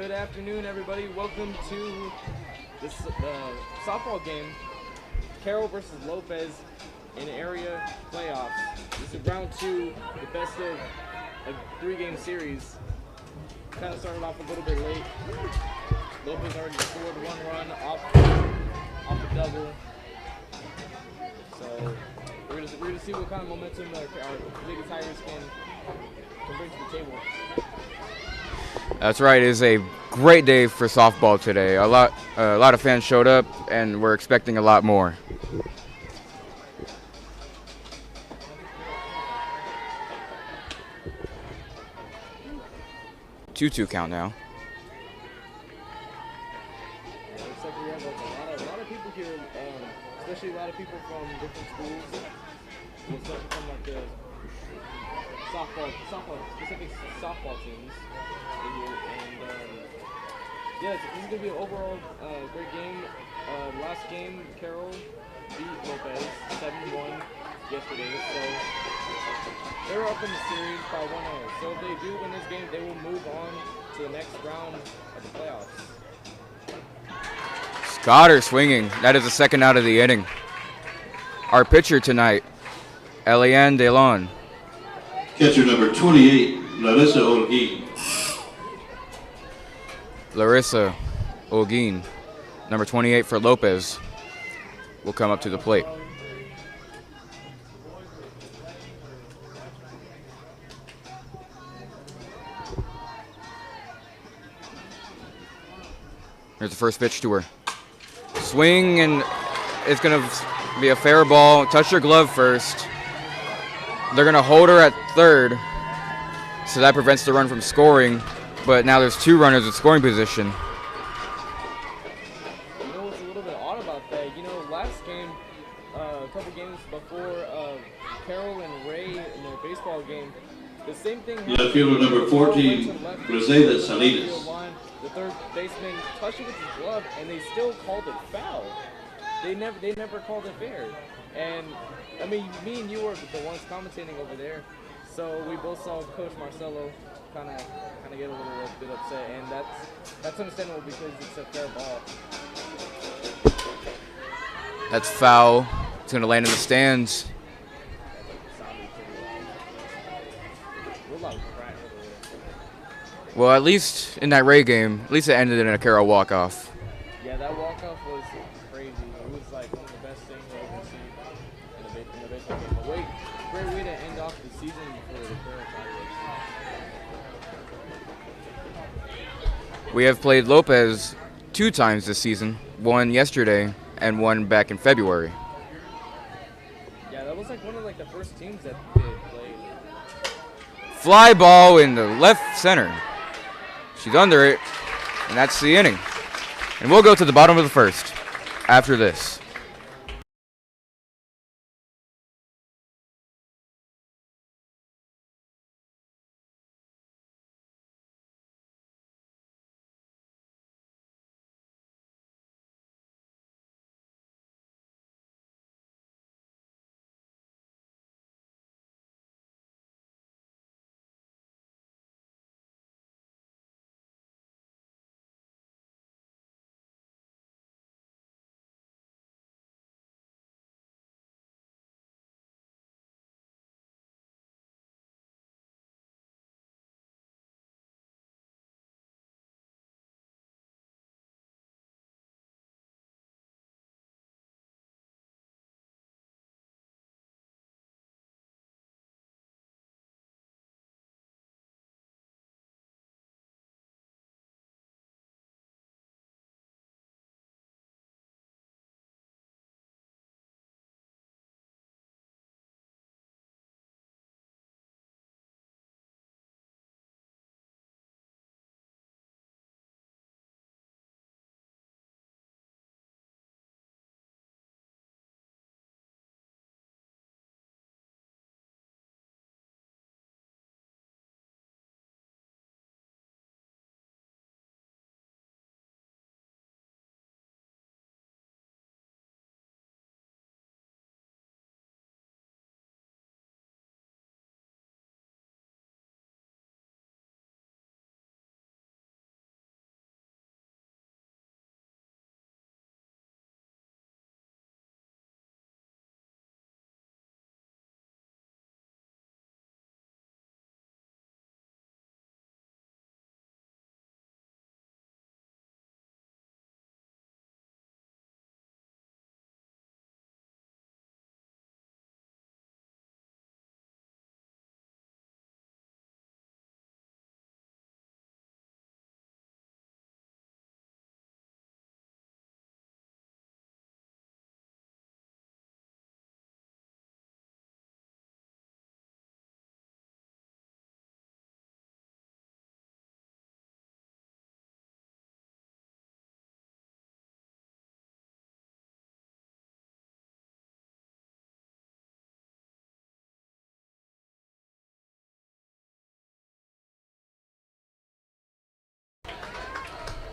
Good afternoon, everybody. Welcome to this softball game, Carroll versus Lopez in area playoffs. This is round two, the best of a three-game series. Kind of started off a little bit late. Lopez already scored one run off the double. So we're gonna see what kind of momentum our Lady Tigers can bring to the table. That's right. It is a great day for softball today. A lot of fans showed up, and we're expecting a lot more. Two count now. Yeah, looks like we have a lot of people here, especially a lot of people from different schools. Especially from like the specific softball teams. Yeah, this is gonna be an overall great game. Last game, Carroll beat Lopez 7-1 yesterday, so they're up in the series by 1-0. So if they do win this game, they will move on to the next round of the playoffs. Scotter swinging. That is the second out of the inning. Our pitcher tonight, Eliane Delon. Catcher number 28, Larissa Olguin. Larissa Olguin, number 28 for Lopez, will come up to the plate. Here's the first pitch to her. Swing, and it's going to be a fair ball. Touch your glove first. They're going to hold her at third, so that prevents the run from scoring. But now there's two runners in scoring position. You know what's a little bit odd about that? You know, last game, a couple games before Carroll and Ray in their baseball game, the same thing happened. Left fielder number 14, Griselda Salinas. The third baseman touched it with his glove, and they still called it foul. They never called it fair. And I mean, me and you were the ones commentating over there, so we both saw Coach Marcelo kind of get a little bit upset, and that's understandable because it's a fair ball. That's foul. It's going to land in the stands. Well, at least in that Ray game, at least it ended in a Carroll walk-off. Yeah, that walk-off was crazy. It was like one of the best things I've ever seen in a baseball game. Great way to end off the season for the Carroll Tigers. We have played Lopez 2 times this season, one yesterday and one back in February. Yeah, that was like one of the first teams that they played. Fly ball in the left center. She's under it, and that's the inning. And we'll go to the bottom of the first after this.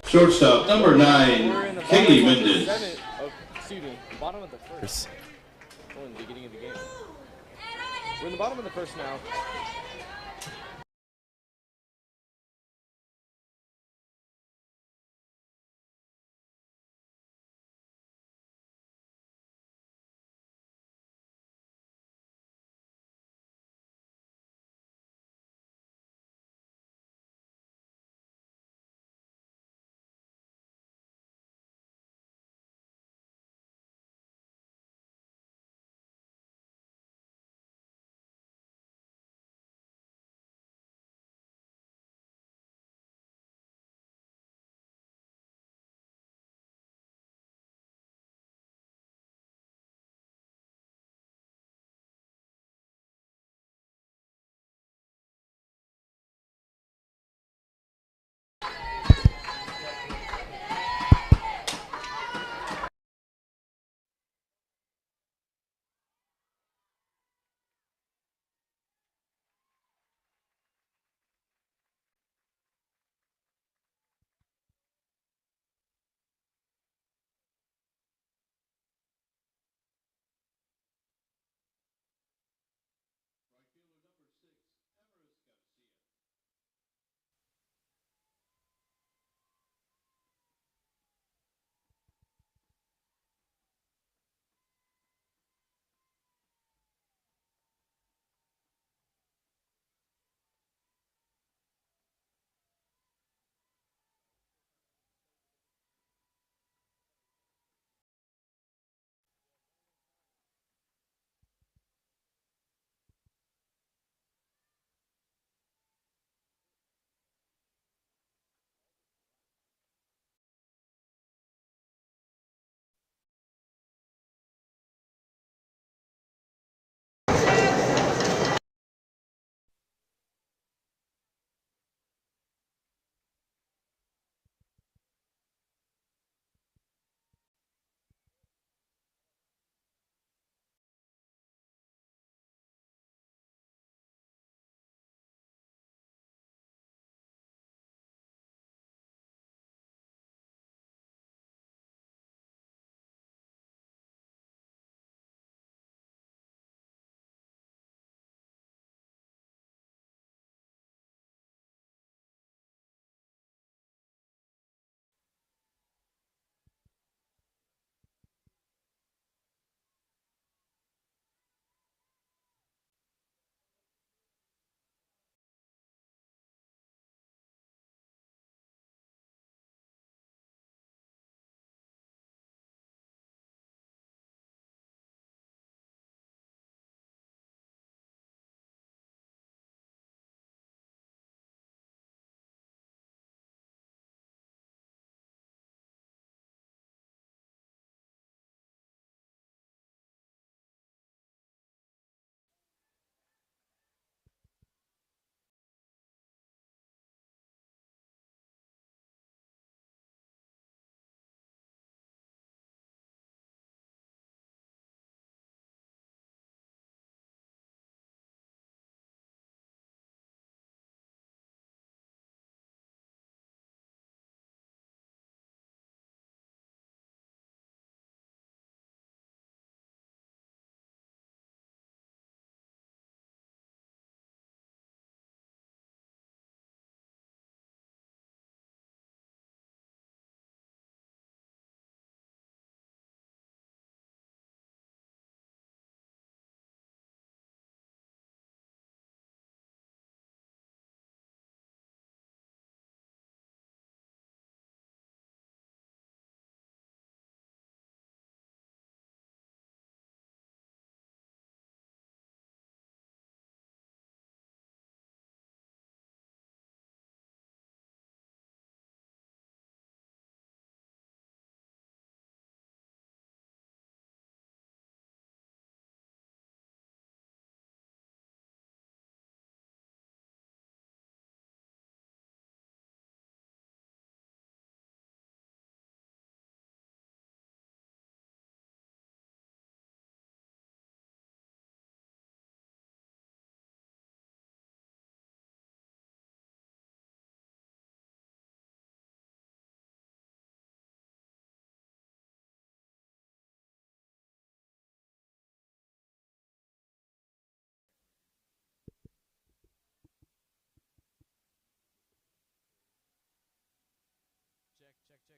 Shortstop number 9, We're in the Kaylee bottom of the Mendez. seventh. Oh, excuse me, the bottom of the first. Oh, in the beginning of the game. We're in the bottom of the first now.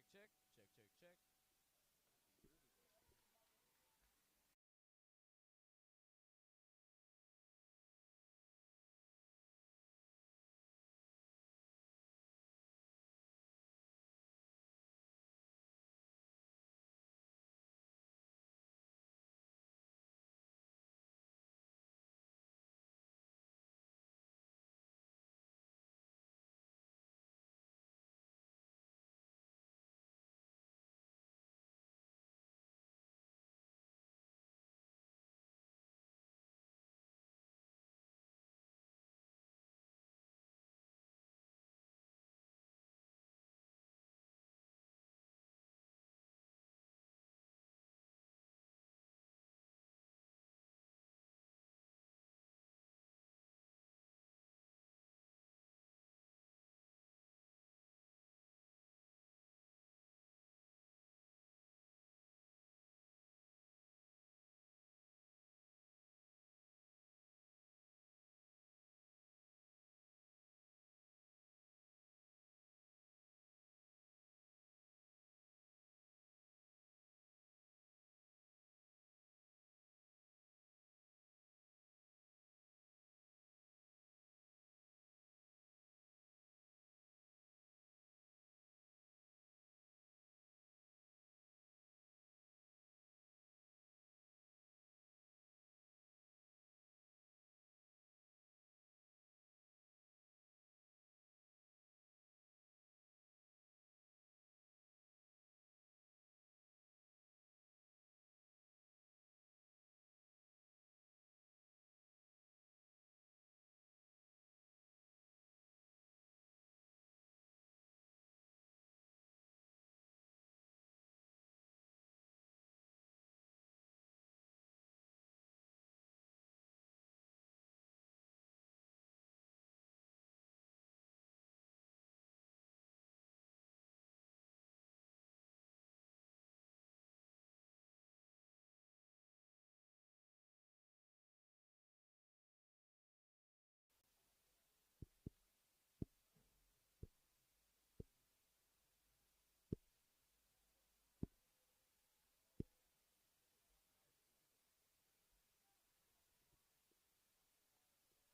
Check, check, check, check, check.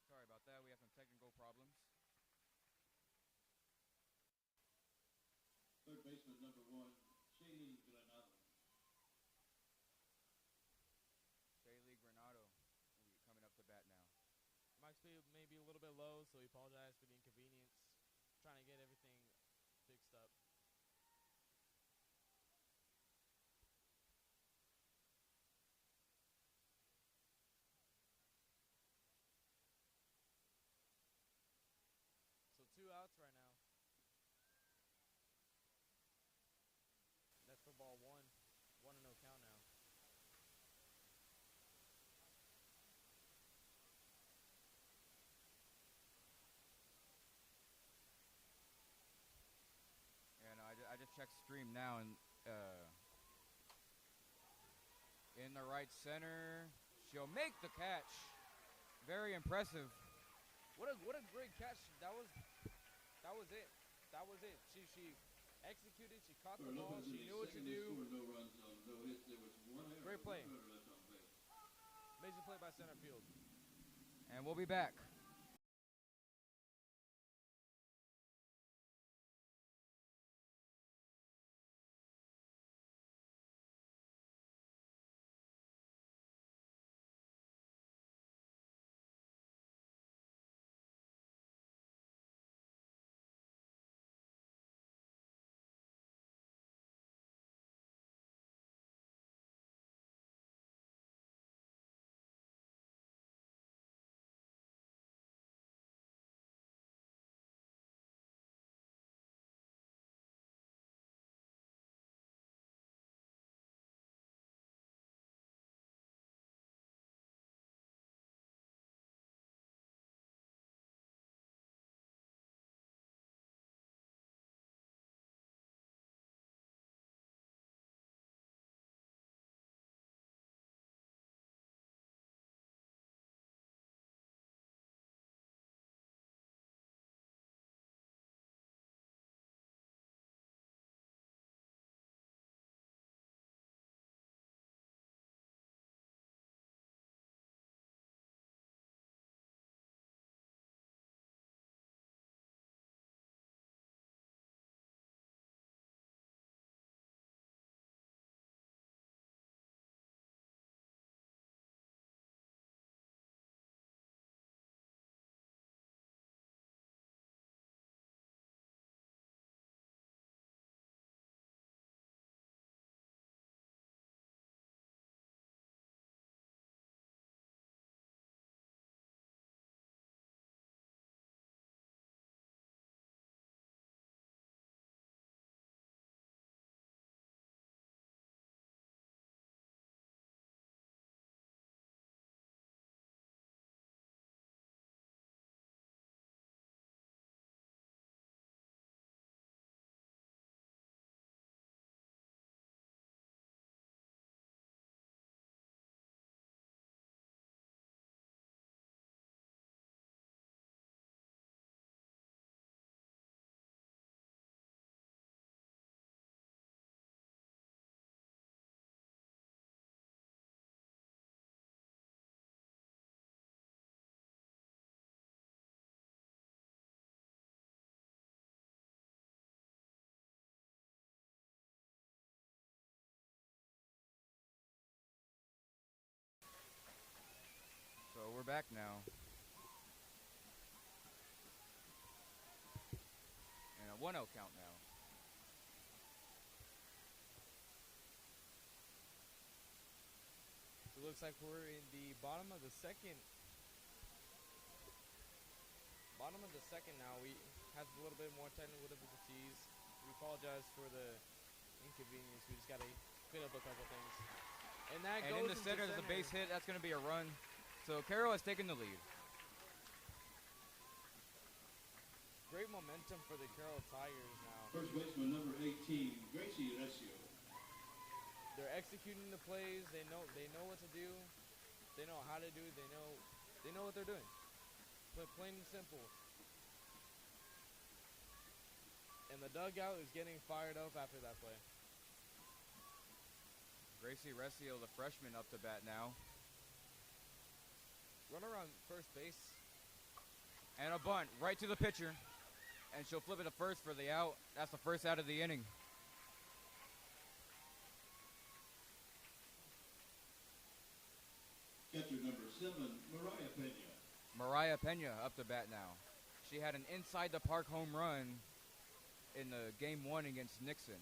Sorry about that. We have some technical problems. Third baseman number 1, Shaylee Granado. Shaylee Granado will be coming up to bat now. Mike's speed may be a little bit low, so we apologize for the inconvenience. Trying to get everything fixed up. So 2 outs right now. That's for ball 1. 1-0 count now. And I just checked stream now, and in the right center, she'll make the catch. Very impressive. What a great catch. That was it. That was it. She executed. She caught the ball. She knew what to do. No runs on no hits. There was one error. Great play. One runner left on base. Amazing play by center field. And we'll be back. back now. And a 1-0 count now. So it looks like we're in the bottom of the second. Bottom of the second now. We have a little bit more technical difficulties. We apologize for the inconvenience. We just got to clean up a couple things. And that And goes in the into center, there's a base hit. That's going to be a run. So Carroll has taken the lead. Great momentum for the Carroll Tigers now. First baseman number 18, Gracie Recio. They're executing the plays. They know what to do. They know how to do it. They know what they're doing. Plain and simple. And the dugout is getting fired up after that play. Gracie Recio, the freshman, up to bat now. Runner on first base. And a bunt right to the pitcher. And she'll flip it to first for the out. That's the first out of the inning. Catcher number 7, Mariah Pena. Mariah Pena up to bat now. She had an inside the park home run in the game 1 against Nixon.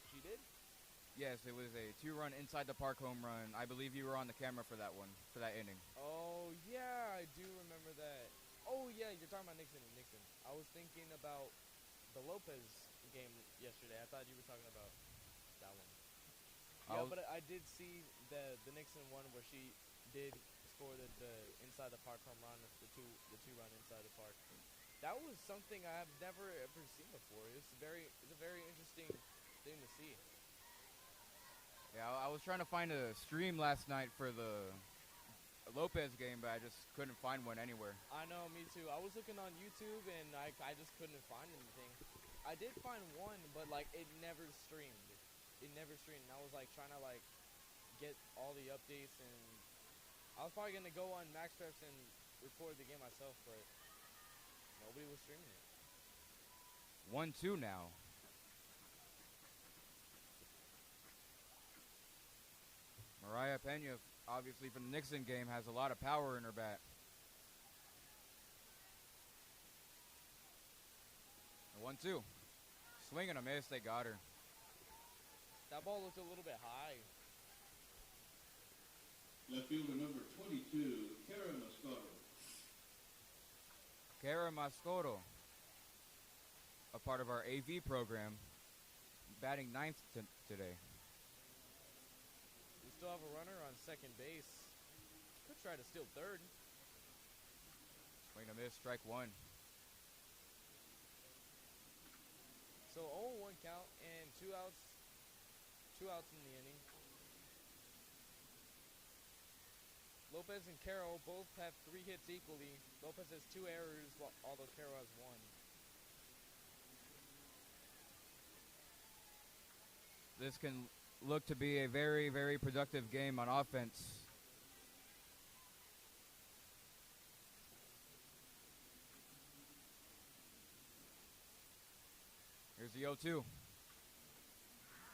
She did? Yes, it was a 2-run inside the park home run. I believe you were on the camera for that one, for that inning. Oh, yeah, I do remember that. Oh, yeah, you're talking about Nixon and Nixon. I was thinking about the Lopez game yesterday. I thought you were talking about that one. Yeah, but I did see the Nixon one where she did score the inside the park home run, the two run inside the park. That was something I've never ever seen before. It's a very interesting thing to see. Yeah, I was trying to find a stream last night for the Lopez game, but I just couldn't find one anywhere. I know, me too. I was looking on YouTube and I just couldn't find anything. I did find one, but like it never streamed. It never streamed. And I was like trying to like get all the updates, and I was probably gonna go on MaxPreps and record the game myself, but nobody was streaming it. 1-2 now. Mariah Pena, obviously from the Nixon game, has a lot of power in her bat. 1-2. Swing and a miss, they got her. That ball looked a little bit high. Left fielder number 22, Kara Moscato. Kara Mascoro, a part of our AV program, batting 9th today. We still have a runner on second base. Could try to steal third. Swing and a miss, strike 1. So 0-1 count and 2 outs. 2 outs in the inning. Lopez and Carroll both have 3 hits equally. Lopez has 2 errors, although Carroll has 1. This can look to be a very, very productive game on offense. Here's the 0-2.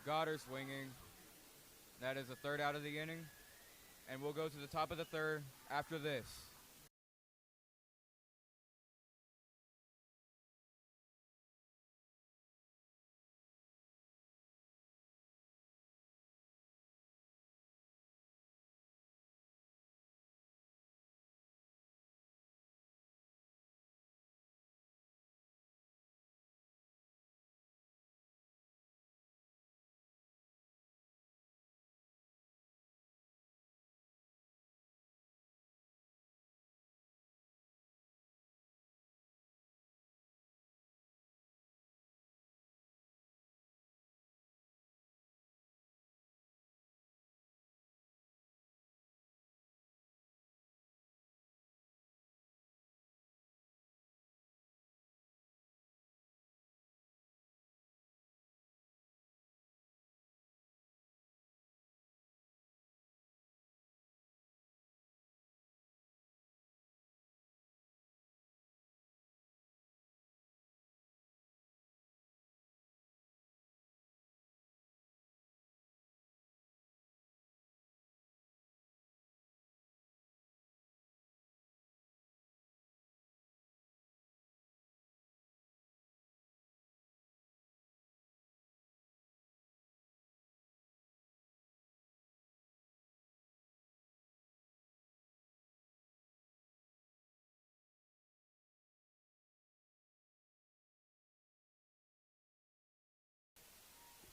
Got her swinging. That is the 3rd out of the inning. And we'll go to the top of the 3rd after this.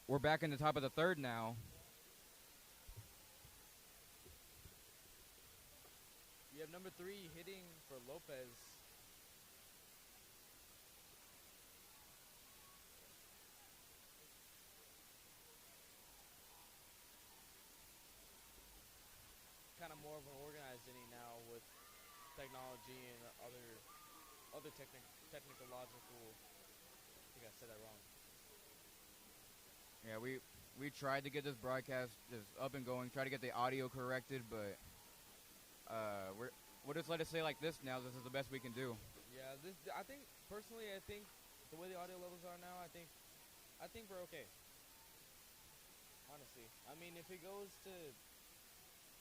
We're back in the top of the third now. You have number 3 hitting for Lopez. Kind of more of an organized inning now with technology and other technological. I think I said that wrong. Yeah, we tried to get this broadcast just up and going, try to get the audio corrected, but we'll just let it stay like this now. This is the best we can do. Yeah, I think personally, I think the way the audio levels are now, I think we're okay. Honestly, I mean, if it goes to,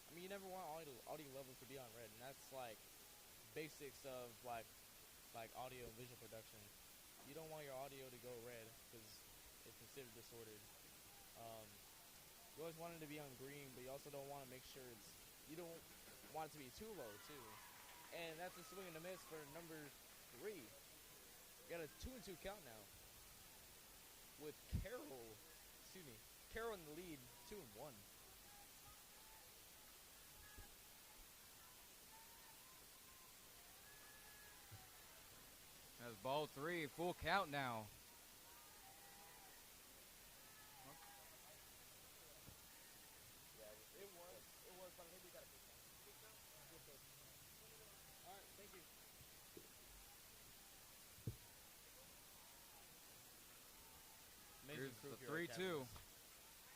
I mean, you never want audio levels to be on red, and that's like basics of like audio and visual production. You don't want your audio to go red because it's considered disordered. You always want it to be on green, but you also don't want to make sure you don't want it to be too low too. And that's a swing and a miss for number 3. We got a 2-2 count now with Carroll in the lead, 2-1. That's ball 3, full count now. Yeah, it was, but maybe we got a good count. All right, thank you. Here's the 3-2.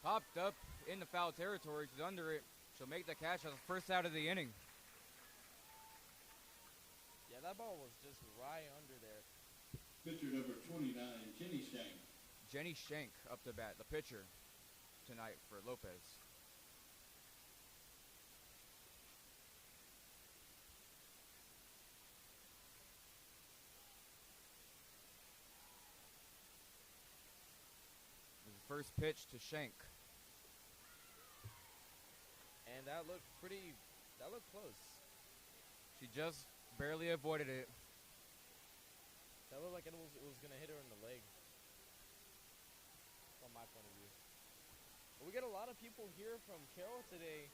Popped up in the foul territory. She's under it. She'll make the catch as the first out of the inning. Yeah, that ball was just right under there. Pitcher number 29, Jenny Shank. Jenny Shank up to bat, the pitcher tonight for Lopez. First pitch to Shank. And that looked close. She just barely avoided it. That looked like it was going to hit her in the leg. From my point of view. But we got a lot of people here from Carroll today.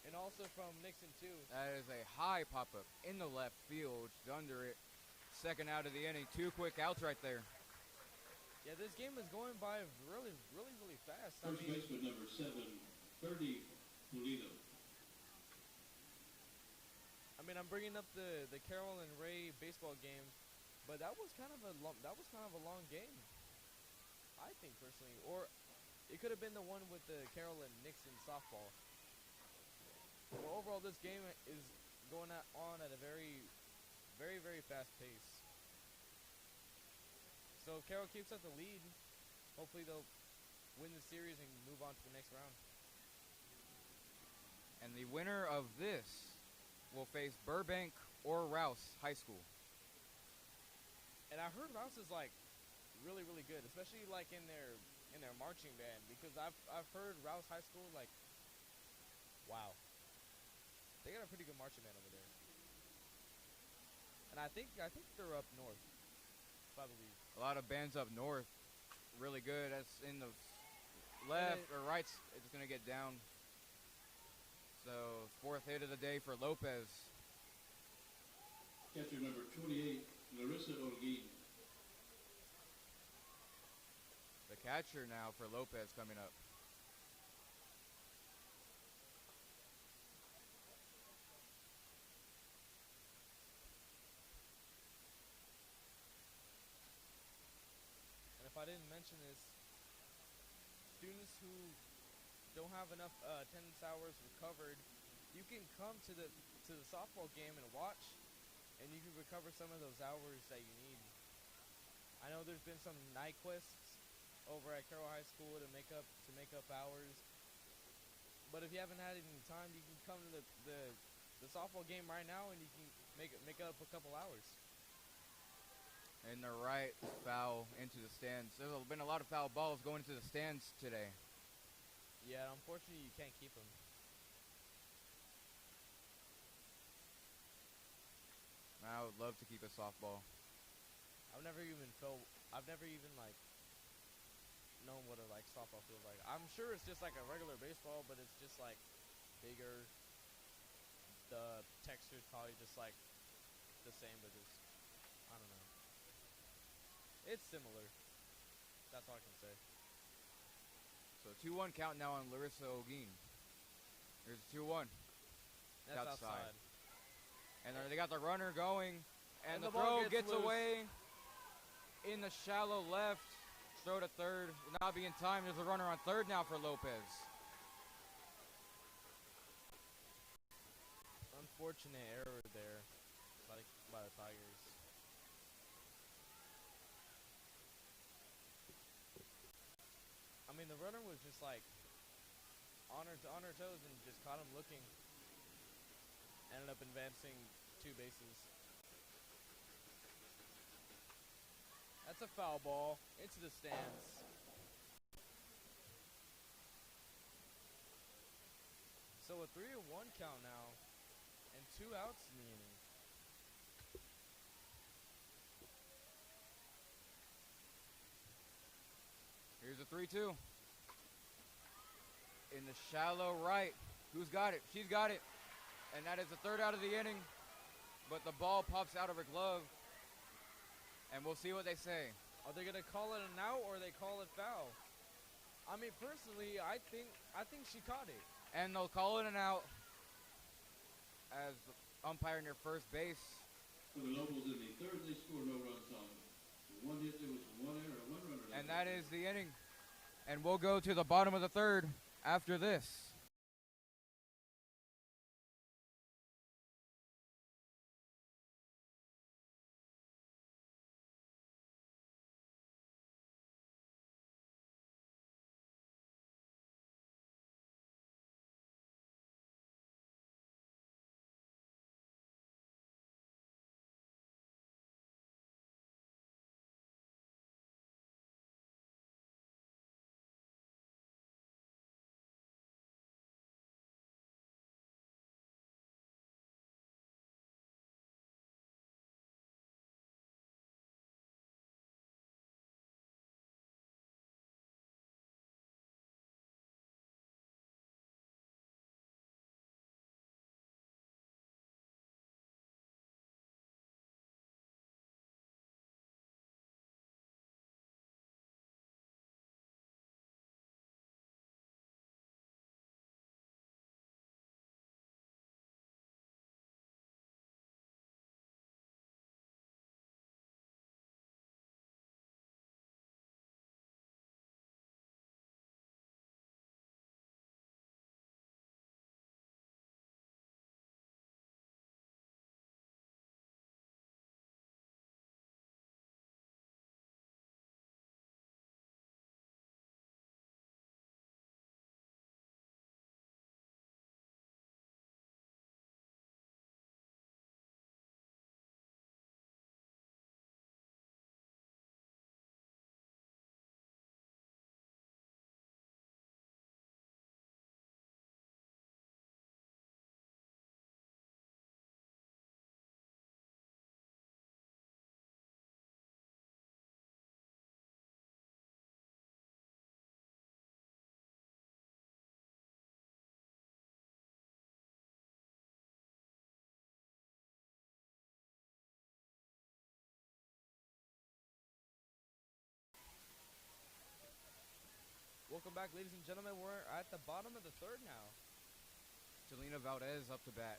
And also from Nixon too. That is a high pop-up in the left field. She's under it. Second out of the inning. 2 quick outs right there. Yeah, this game is going by really fast. First baseman number 7, 30, Pulido. I mean, I'm bringing up the Carroll and Ray baseball game, but that was kind of a long game. I think personally, or it could have been the one with the Carroll and Nixon softball. But overall, this game is going on at a very fast pace. So if Carroll keeps up the lead, hopefully they'll win the series and move on to the next round. And the winner of this will face Burbank or Rouse High School. And I heard Rouse is like really good, especially like in their marching band, because I've heard Rouse High School, like, wow, they got a pretty good marching band over there. And I think they're up north, if I believe. A lot of bands up north, really good. That's in the left or right. It's gonna get down. So 4th hit of the day for Lopez. Catcher number 28, Larissa Olguin. The catcher now for Lopez coming up. And if I didn't mention this, students who don't have enough attendance hours recovered, you can come to the softball game and watch, and you can recover some of those hours that you need. I know there's been some night quests over at Carroll High School to make up hours, but if you haven't had any time, you can come to the softball game right now, and you can make up a couple hours. And the right foul into the stands. There's been a lot of foul balls going into the stands today. Yeah, unfortunately, you can't keep them. I would love to keep a softball. I've never even known what a like softball feels like. I'm sure it's just like a regular baseball, but it's just like bigger. The texture's probably just like the same, but just I don't know. It's similar. That's all I can say. So 2-1 count now on Larissa Ogeen. There's 2-1. That's outside. And they got the runner going. And the ball throw gets loose. away in the shallow left. Throw to third. Will not be in time. There's a runner on third now for Lopez. Unfortunate error there by the Tigers. I mean, the runner was just like on her toes and just caught him looking. Ended up advancing 2 bases. That's a foul ball into the stands. So a 3-1 count now, and 2 outs in the inning. Here's a 3-2. In the shallow right. Who's got it? She's got it. And that is the 3rd out of the inning. But the ball pops out of her glove. And we'll see what they say. Are they gonna call it an out or they call it foul? I mean, personally, I think she caught it. And they'll call it an out as umpire near first base. For the Locals in the 3rd, they scored no runs on. 1 hit, there was 1 error, 1 runner. And that is the inning. And we'll go to the bottom of the 3rd after this. Welcome back, ladies and gentlemen. We're at the bottom of the 3rd now. Jelena Valdez up to bat.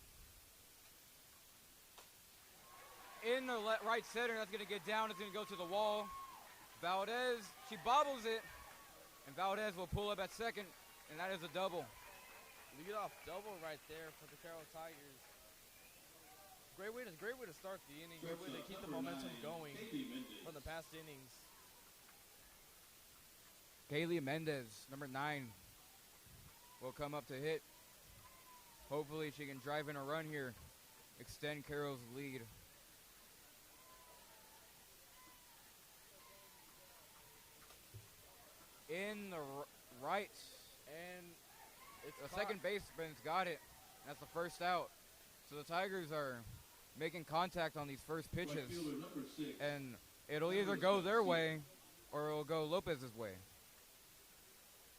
In the right center, that's going to get down. It's going to go to the wall. Valdez, she bobbles it. And Valdez will pull up at second. And that is a double. Leadoff double right there for the Carroll Tigers. Great way to start the inning. Great way to keep the momentum going from the past innings. Kaylee Mendez, number 9, will come up to hit. Hopefully she can drive in a run here, extend Carroll's lead. In the right, and it's the second baseman's got it. That's the 1st out. So the Tigers are making contact on these first pitches, and it'll either go their way or it'll go Lopez's way.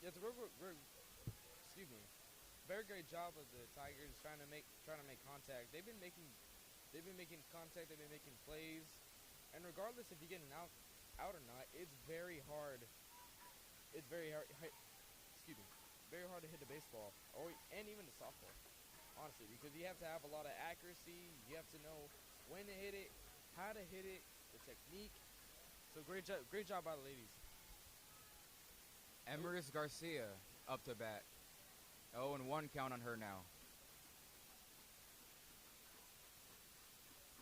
Yeah, it's a excuse me, very great job of the Tigers trying to make contact. They've been making contact. They've been making plays, and regardless if you get an out or not, it's very hard. It's very hard. Excuse me, very hard to hit the baseball and even the softball. Honestly, because you have to have a lot of accuracy. You have to know when to hit it, how to hit it, the technique. So great job by the ladies. Emeris Garcia up to bat. 0-1 count on her now.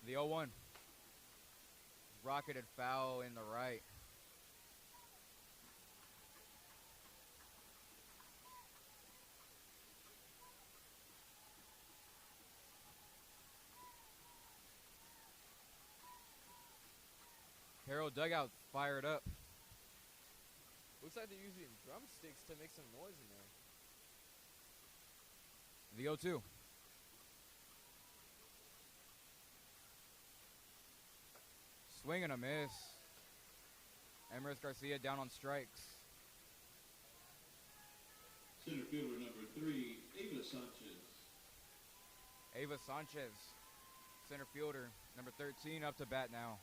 The 0-1. Rocketed foul in the right. Carroll dugout fired up. Looks like they're using drumsticks to make some noise in there. The 0-2. Swing and a miss. Emeris Garcia down on strikes. Center fielder number 3, Ava Sanchez. Ava Sanchez, center fielder, number 13, up to bat now.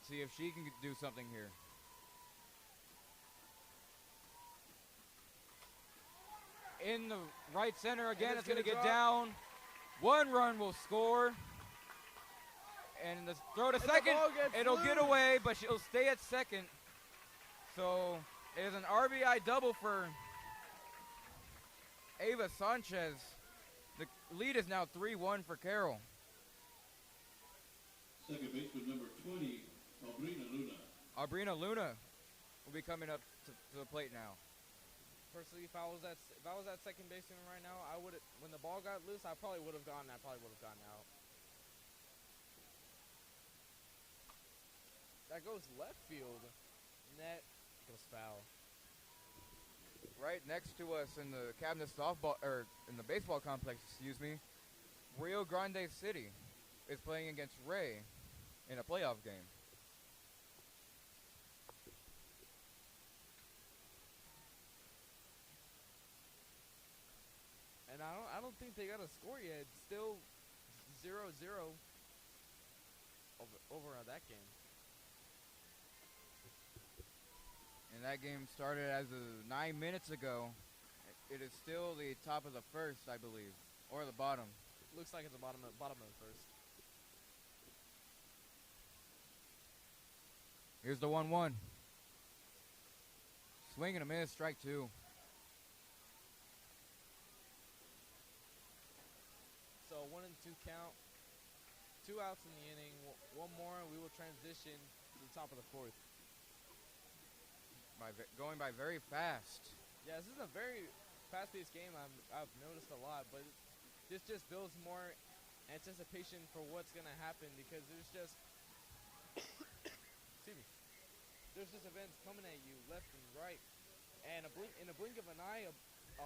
See if she can do something here. In the right center again, it's going to get down. 1 run will score. And the throw to second, it'll get away, but she'll stay at second. So it is an RBI double for Ava Sanchez. The lead is now 3-1 for Carroll. Second baseman number 20, Aubrina Luna. Aubrina Luna will be coming up to the plate now. Personally, if I was that second baseman right now, I would, when the ball got loose, I probably would have gone out. That goes left field. Net goes foul. Right next to us in the cabinet softball, or in the baseball complex, excuse me, Rio Grande City is playing against Ray in a playoff game. And I don't think they got a score yet. It's still 0-0 over on that game. And that game started as of 9 minutes ago. It is still the top of the first, I believe, or the bottom. Looks like it's the bottom of the first. Here's the 1-1. Swing and a miss, strike 2. So 1-2 count. 2 outs in the inning. One more, and we will transition to the top of the fourth. Going by very fast. Yeah, this is a very fast-paced game. I've noticed a lot, but this just builds more anticipation for what's gonna happen because there's just excuse me. There's just events coming at you left and right, and in a blink of an eye, a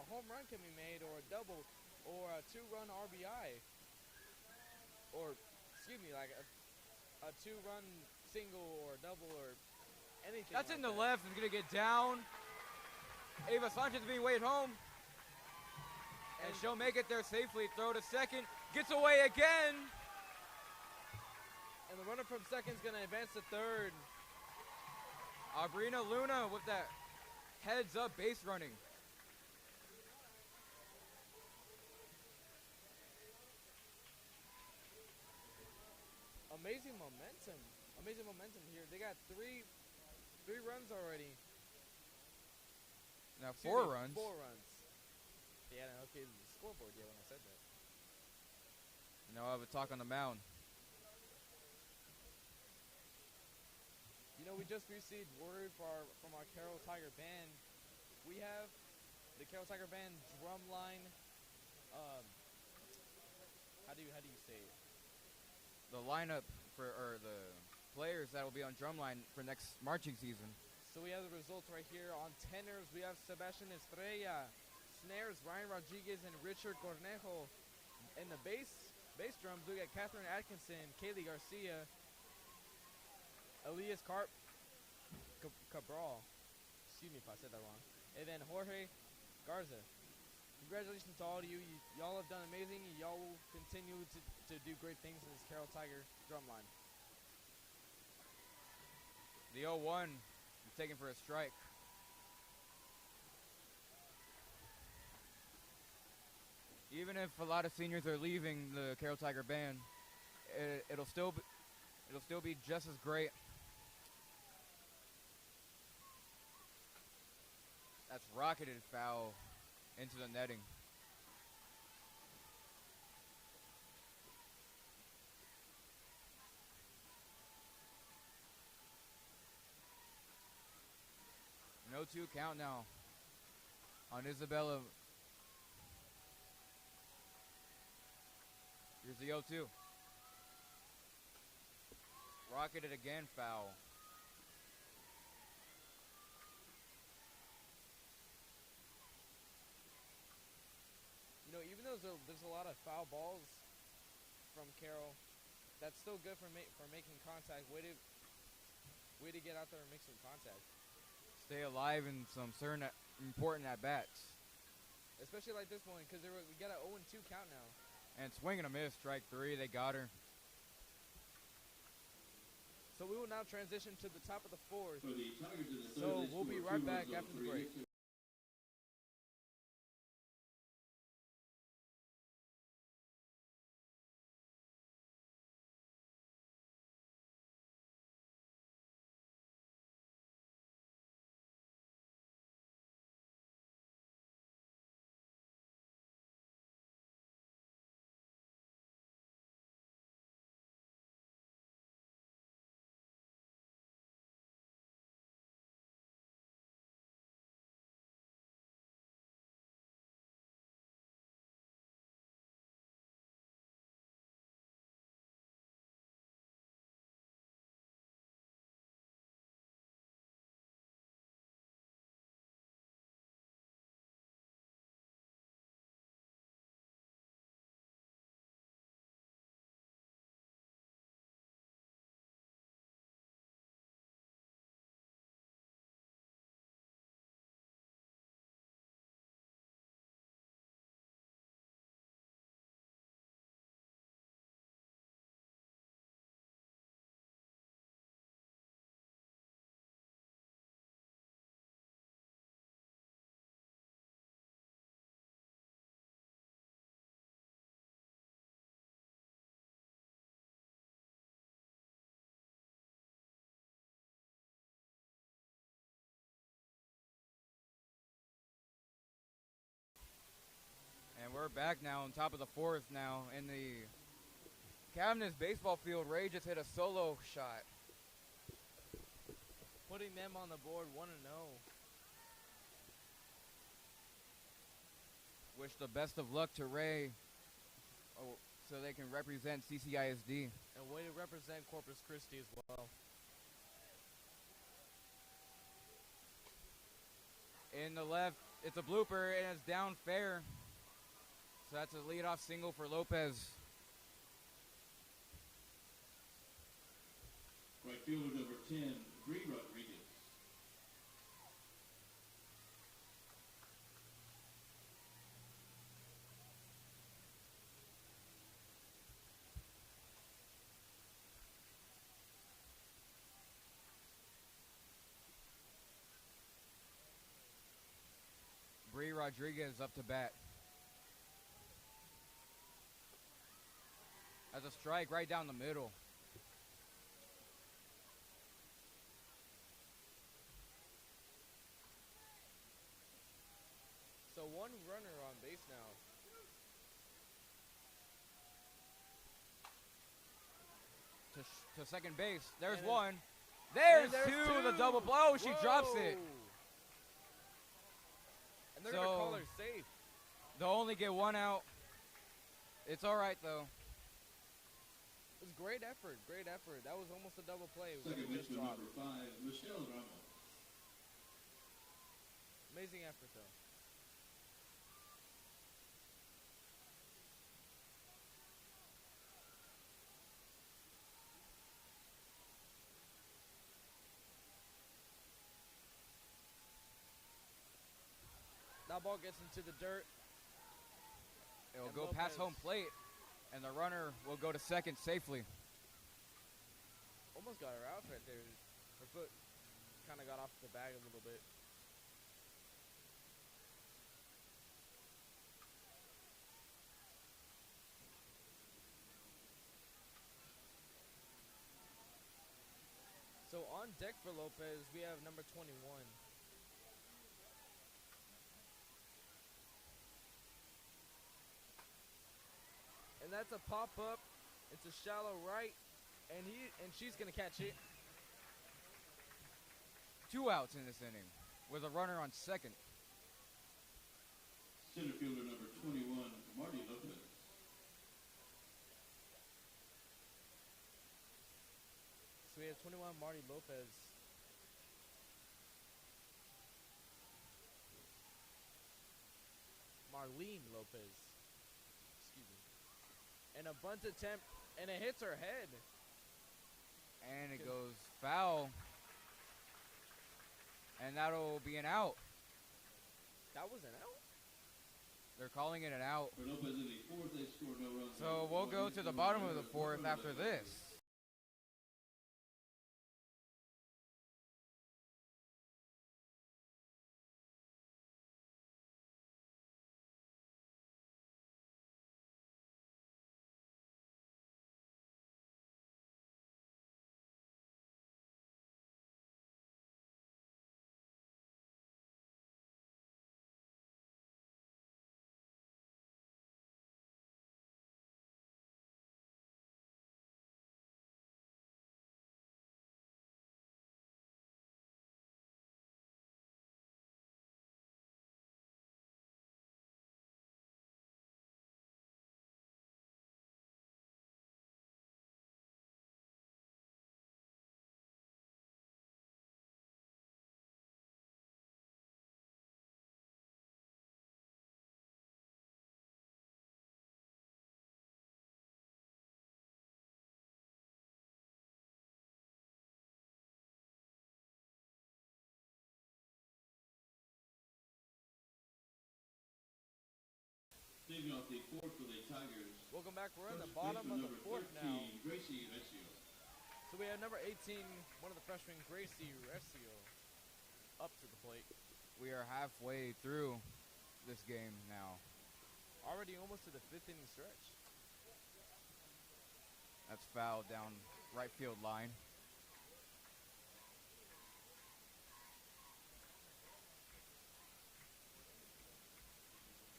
home run can be made, or a double, or a 2-run RBI, or excuse me, like a 2-run single or double or anything. That's like in the that. left. It's gonna get down. Ava Sanchez is being waited home. And she'll make it there safely. Throw to second. Gets away again. And the runner from second is going to advance to third. Aubrina Luna with that heads up base running. Amazing momentum. Amazing momentum here. They got three runs already. Now 4 runs. 4 runs. Yeah, okay, the scoreboard yet when I said that. Now I have a talk on the mound. You know, we just received word from our Carroll Tiger Band. We have the Carroll Tiger Band drum line. How do you say it? The lineup or the players that will be on drumline for next marching season. So we have the results right here. On tenors, we have Sebastian Estrella. Snares, Ryan Rodriguez and Richard Cornejo. In the bass drums, we got Catherine Atkinson, Kaylee Garcia, Elias Cabral. Excuse me if I said that wrong. and then Jorge Garza. Congratulations to all of you. Y'all have done amazing. Y'all will continue to do great things in this Carroll Tiger drumline. The 0-1 is taken for a strike. Even if a lot of seniors are leaving the Carroll Tiger band, it'll still be just as great. That's rocketed foul into the netting. No 2 count now on Isabella. Here's the 0-2. Rocketed again, foul. You know, even though there's a lot of foul balls from Carroll, that's still good for making contact. Way to get out there and make some contact. Stay alive in some certain important at-bats. Especially like this one, because we got an 0-2 count now. And swing and a miss, strike 3, they got her. So we will now transition to the top of the 4th. For the Tigers in the third, So they we'll be scored right 2 back runs on after the 3 break. hits. And we're back now on top of the 4th now in the Cabinets baseball field. Ray just hit a solo shot. Putting them on the board 1-0. Wish the best of luck to Ray so they can represent CCISD. And way to represent Corpus Christi as well. In the left, it's a blooper and it's down fair. So that's a leadoff single for Lopez. Right fielder number 10, Bree Rodriguez. Bree Rodriguez up to bat. That's a strike right down the middle. So one runner on base now. To second base. There's And one. There's there's two. The two. double blow. She drops it. And they're going to call her safe. They'll only get one out. It's all right, though. It was great effort. Great effort. That was almost a double play. Second Just baseman dropped. number 5, Michelle Ramos. Amazing effort, though. That ball gets into the dirt. It will And go past Lopez. home plate, and the runner will go to second safely. Almost got her out right there. Her foot kind of got off the bag a little bit. So on deck for Lopez, we have number 21. And that's a pop-up. It's a shallow right. And she's going to catch it. 2 outs in this inning with a runner on second. Center fielder number 21, Marty Lopez. So we have 21, Marty Lopez. Marlene Lopez. Excuse me. And a bunt attempt, and it hits her head. And it goes foul. And that'll be an out. That was an out? They're calling it an out. For Lopez in the fourth, they scored no runs. So we'll go to the bottom of the fourth after this. Leading off the fourth for the Tigers. Welcome back. We're in the First bottom baseman of the number fourth 13, now. Gracie Recio. So we have number 18, one of the freshmen, Gracie Recio, up to the plate. We are halfway through this game now. Already almost to the 5th inning stretch. That's foul down right field line.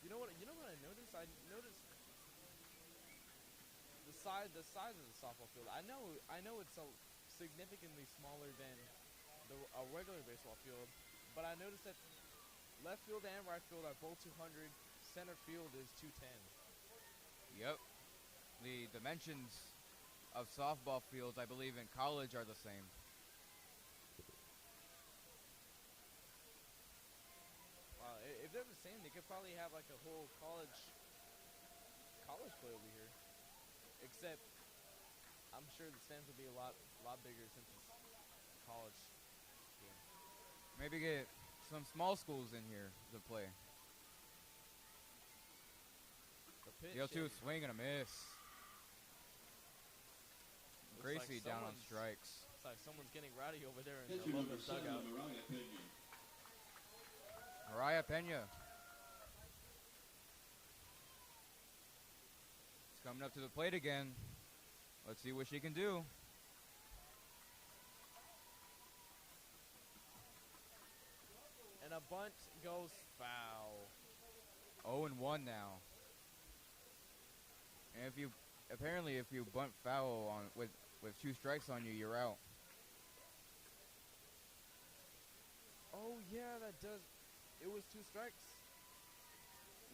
You know what I noticed? I noticed the size of the softball field. I know it's significantly smaller than a regular baseball field, but I noticed that left field and right field are both 200. Center field is 210. Yep. The dimensions of softball fields, I believe, in college are the same. If they're the same, they could probably have like a whole college play over here. Except, I'm sure the stands will be a lot bigger since it's college game. Maybe get some small schools in here to play. The pitch. The 0-2 swing and a miss. Looks like Gracie down on someone's- strikes. It's like someone's getting rowdy over there in Pitcher the number Lopez 7, dugout. Mariah Pena. Mariah Pena. It's coming up to the plate again. Let's see what she can do. And a bunt goes foul. 0-1 now. And if you bunt foul on with 2 strikes on you, you're out. Oh yeah, that does. It was 2 strikes.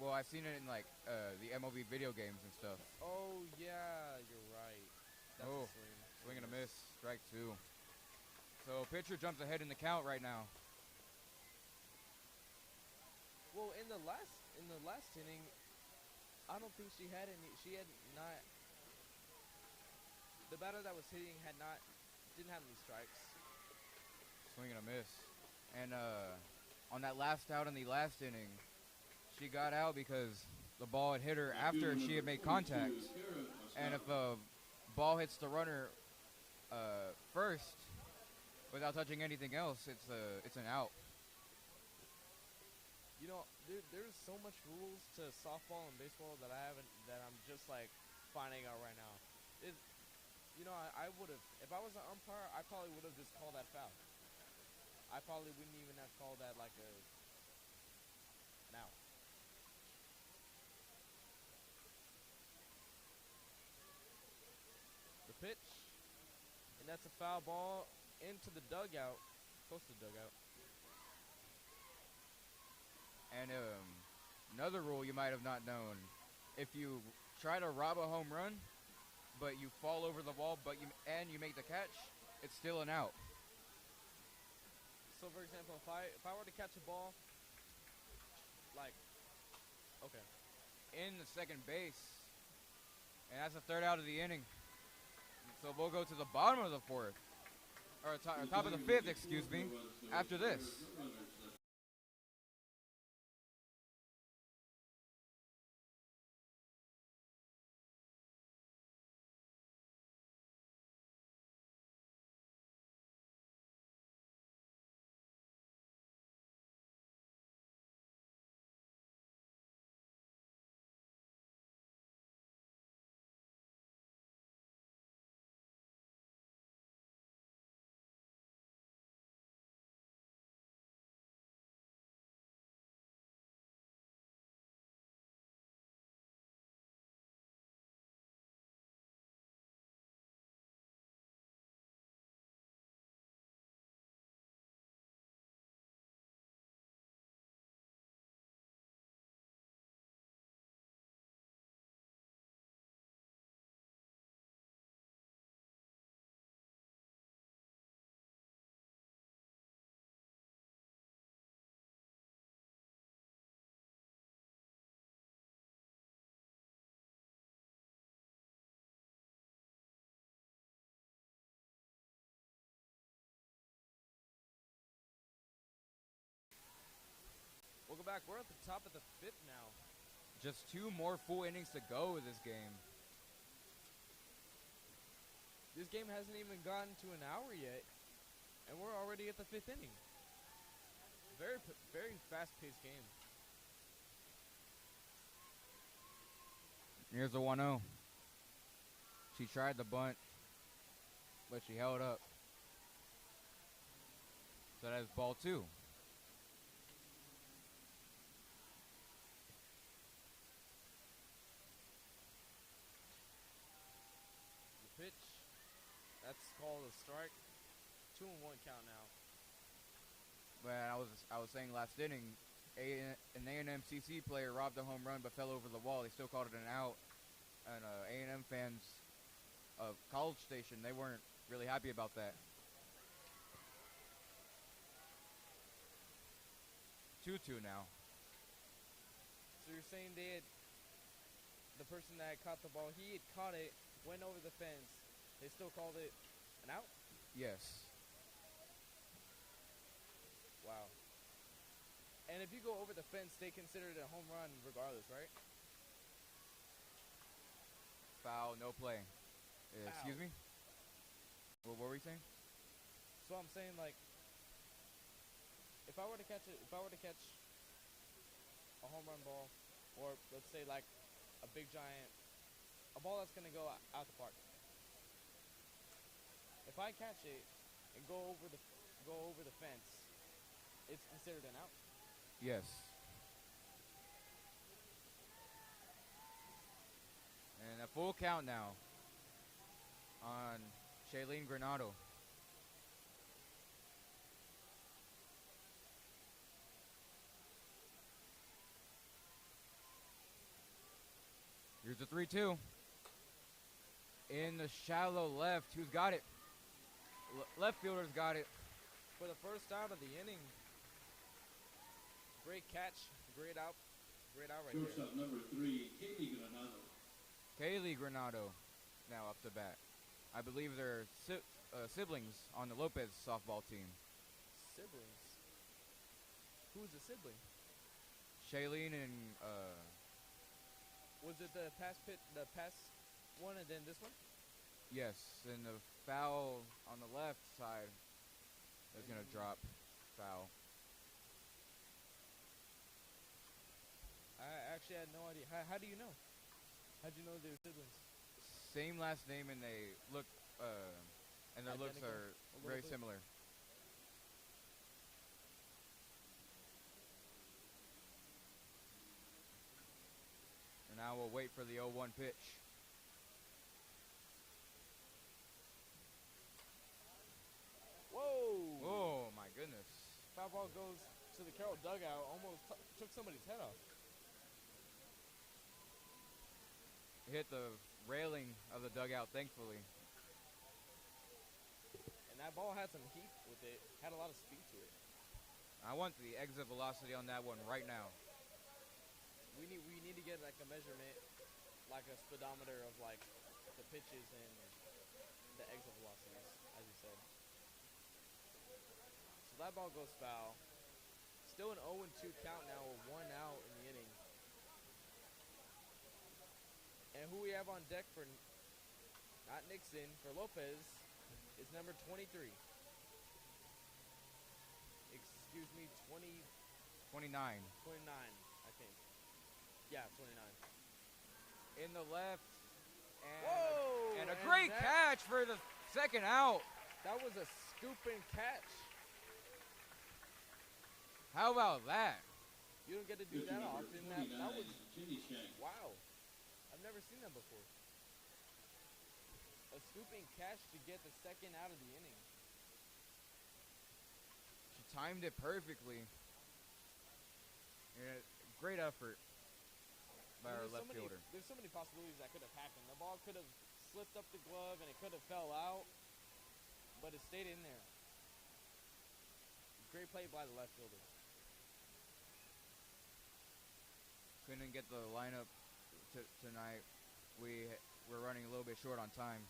Well, I've seen it in like the MLB video games and stuff. Oh yeah, you're right. That's Oh, a swing. Swing and a miss, strike 2. So pitcher jumps ahead in the count right now. Well, in the last inning, I don't think she had any. She had not. The batter that was hitting didn't have any strikes. Swing and a miss. And on that last out in the last inning, She got out because the ball had hit her after she had made contact. And if a ball hits the runner first without touching anything else, it's an out. You know, there's so much rules to softball and baseball that I'm just like finding out right now. You know, I would have, if I was an umpire, I probably would have just called that foul. I probably wouldn't even have called that like an out. The pitch, and that's a foul ball into the dugout, close to the dugout. And another rule you might have not known: if you try to rob a home run, but you fall over the wall, but you make the catch, it's still an out. So, for example, if I were to catch a ball, like, okay, In the second base, and that's the third out of the inning. So we'll go to the bottom of the fourth, or top of the fifth, excuse me, after this. welcome back. We're at the top of the fifth now. Just 2 more full innings to go with this game. This game hasn't even gotten to an hour yet, and we're already at the fifth inning. Very fast-paced game. Here's the 1-0. She tried the bunt, but she held up. So that is ball 2. The pitch, that's called a strike. 2-1 count now. But I was saying last inning, an A&M CC player robbed a home run but fell over the wall. They still called it an out. And A&M fans of College Station, they weren't really happy about that. 2-2 now. So you're saying the person that caught the ball, he had caught it, went over the fence. They still called it an out? Yes. Wow. And if you go over the fence, they consider it a home run regardless, right? Foul, no play. Excuse Ow. me? What were we saying? So I'm saying, like, if I were to catch a home run ball, or let's say like a ball that's gonna go out the park. If I catch it and go over the fence, it's considered an out. Yes. And a full count now on Shailene Granado. Here's the 3-2. In the shallow left, who's got it? Left fielder's got it. For the first out of the inning. Great catch, great out right there. Shortstop number 3, Kaylee Granado. Kaylee Granado now up to bat. I believe they're siblings on the Lopez softball team. Siblings. Who's a sibling? Shailene and Was it the pass one, and then this one? yes, and the foul on the left side is gonna drop foul. I actually had no idea. How do you know? How'd you know they were siblings? Same last name, and they look and their looks Identical? are A little very bit? similar. And now we'll wait for the 0-1 pitch. Whoa! Oh my goodness. Foul ball goes to the Carroll dugout. Almost took somebody's head off. Hit the railing of the dugout, thankfully. And that ball had some heat with it. Had a lot of speed to it. I want the exit velocity on that one right now. We need to get like a measurement, like a speedometer of like the pitches and the exit velocities, as you said. So that ball goes foul. Still an 0-2 count now with 1 out in the inning. And who we have on deck for, not Nixon, for Lopez, is number 23. Excuse me, 29. 29, I think. Yeah, 29. In the left. And Whoa! and a great catch for the second out. That was a scooping catch. How about that? You don't get to do Pitcher that number often. 29, That was, Jimmy Shank. wow. I've never seen that before. A scooping catch to get the second out of the inning. She timed it perfectly. Yeah, great effort by our left fielder. There's so many possibilities that could have happened. The ball could have slipped up the glove and it could have fell out, but it stayed in there. Great play by the left fielder. Couldn't get the lineup tonight. We're running a little bit short on time.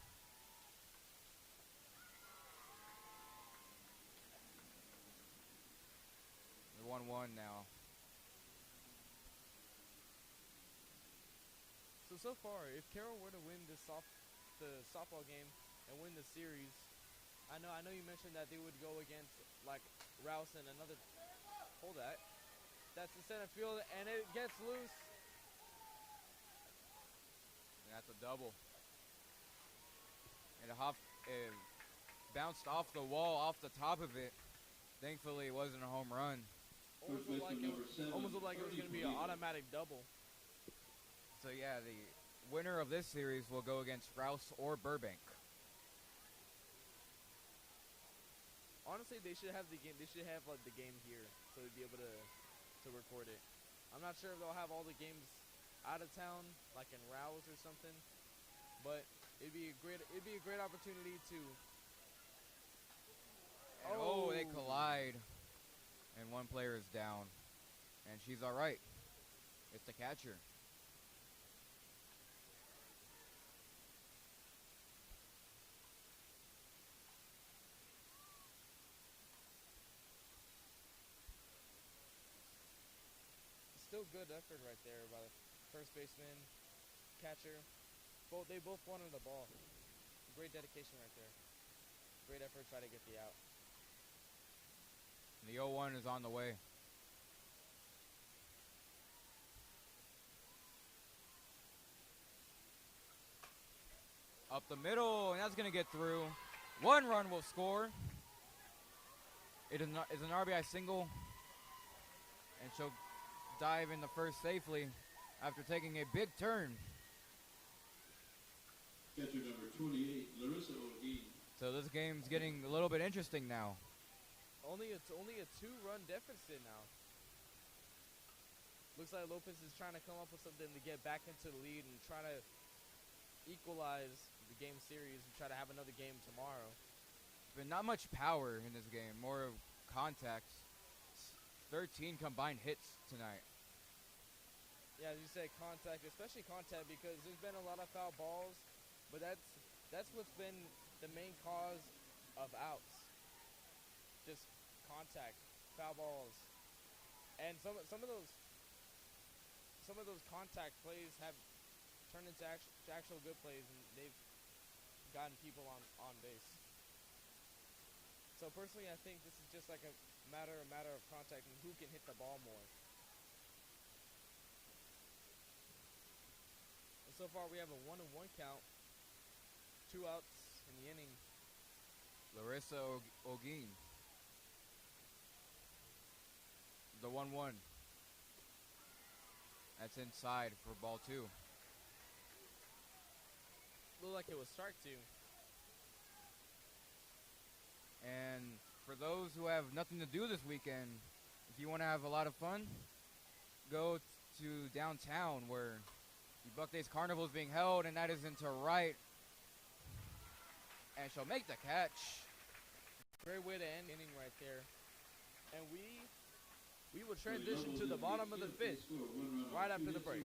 The 1-1 now. So far, if Carroll were to win the softball game and win the series, I know you mentioned that they would go against like Rouse and another. Hold that. That's the center field, and it gets loose. And that's a double. And it bounced off the wall, off the top of it. Thankfully, it wasn't a home run. Almost looked like it was going to be an automatic double. So yeah, the winner of this series will go against Rouse or Burbank. Honestly, they should have the game. They should have like the game here, so they'd be able to record it. I'm not sure if they'll have all the games out of town, like in Rouse or something, but it'd be a great opportunity to. Oh, they collide, and one player is down, and she's all right. It's the catcher. Still good effort right there by the first baseman, catcher. They both wanted the ball. Great dedication right there. Great effort to try to get the out. The 0-1 is on the way. Up the middle, and that's going to get through. 1 run will score. It is an RBI single, and she'll dive in the first safely after taking a big turn. Catcher number 28, Larissa O'Dean. So this game's getting a little bit interesting now. Only a 2-run deficit now. Looks like Lopez is trying to come up with something to get back into the lead and try to equalize the game series and try to have another game tomorrow. But not much power in this game, more of contact. 13 combined hits tonight. Yeah, as you said, contact, especially contact, because there's been a lot of foul balls, but that's what's been the main cause of outs. Just contact, foul balls, and some of some of those contact plays have turned into actual good plays, and they've gotten people on base. So personally, I think this is just like a matter of contact and who can hit the ball more. And so far, we have a 1-1 count, 2 outs in the inning. Larissa Ogin. The 1-1. That's inside for ball 2. Looked like it was strike 2. And for those who have nothing to do this weekend, if you want to have a lot of fun, go to downtown where the Buck Days Carnival is being held, and that is into right. And she'll make the catch. Great way to end the inning right there. And we will transition to the bottom of the 5th right after the break.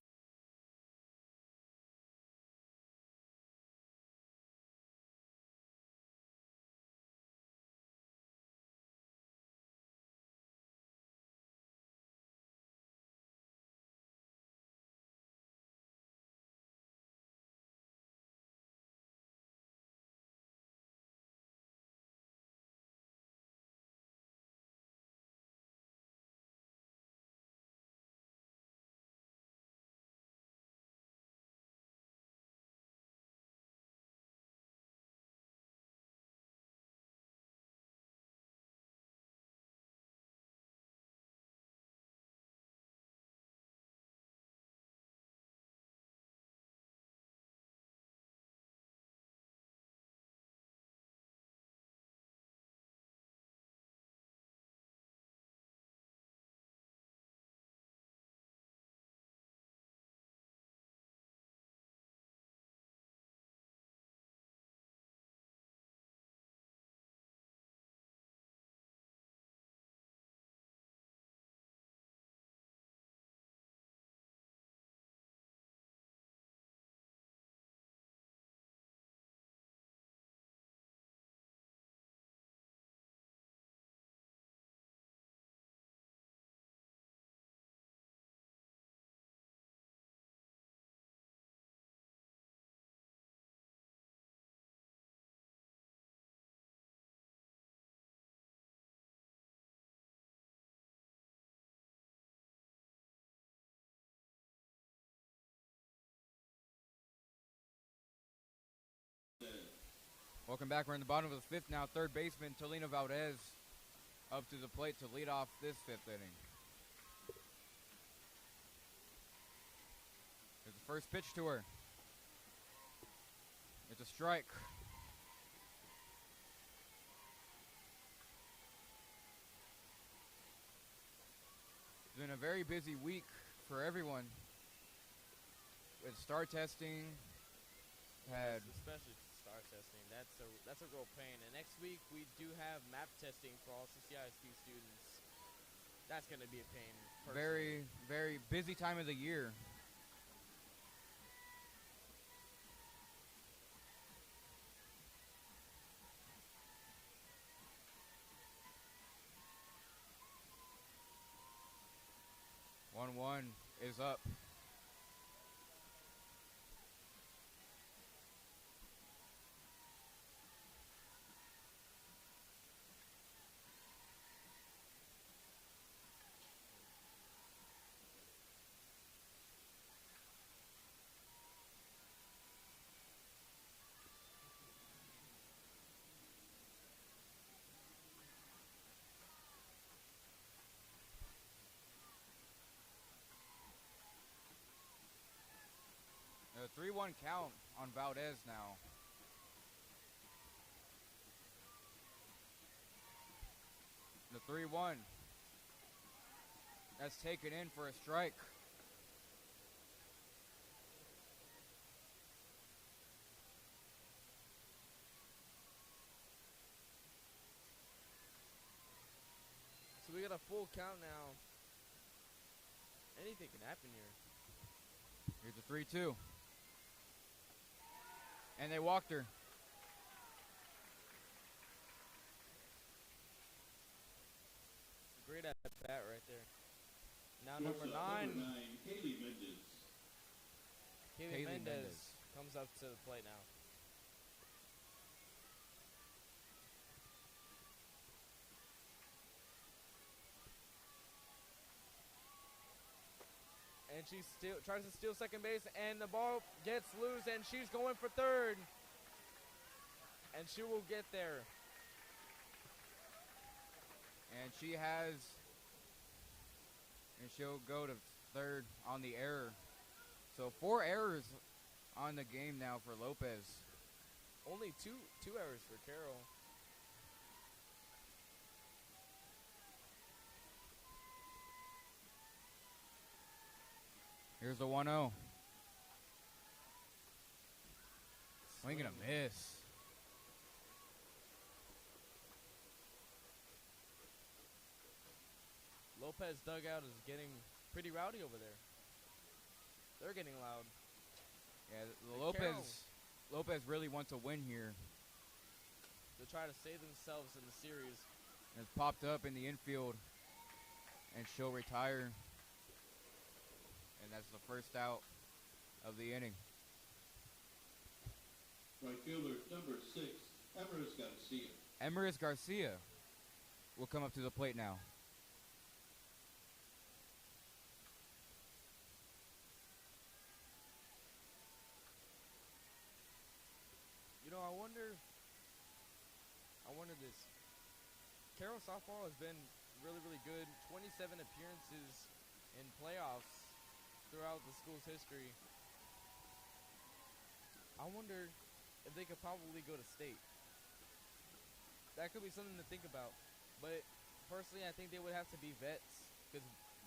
Welcome back. We're in the bottom of the 5th now. Third baseman Tolina Valdez up to the plate to lead off this 5th inning. Here's the first pitch to her. It's a strike. It's been a very busy week for everyone with star testing. Especially star testing. That's a real pain. And next week we do have map testing for all CCISD students. That's going to be a pain. Personally. Very, very busy time of the year. One is up. A 3-1 count on Valdez now. The 3-1. That's taken in for a strike. So we got a full count now. Anything can happen here. Here's a 3-2. And they walked her. Great at bat right there. Now number 9 Kaylee Mendez. Kaylee Mendez. Mendez comes up to the plate now. And she tries to steal second base, and the ball gets loose, and she's going for third. And she will get there. And she'll go to third on the error. So 4 errors on the game now for Lopez. Only two errors for Carroll. Here's the 1-0. Swing and a miss. Lopez dugout is getting pretty rowdy over there. They're getting loud. Yeah, Lopez really wants to win here. They'll try to save themselves in the series. It's popped up in the infield, and she'll retire. And that's the first out of the inning. Right fielder number 6, Emrys Garcia. Emrys Garcia will come up to the plate now. You know, I wonder this. Carroll softball has been really, really good. 27 appearances in playoffs throughout the school's history. I wonder if they could probably go to state. That could be something to think about. But personally, I think they would have to be Vets, because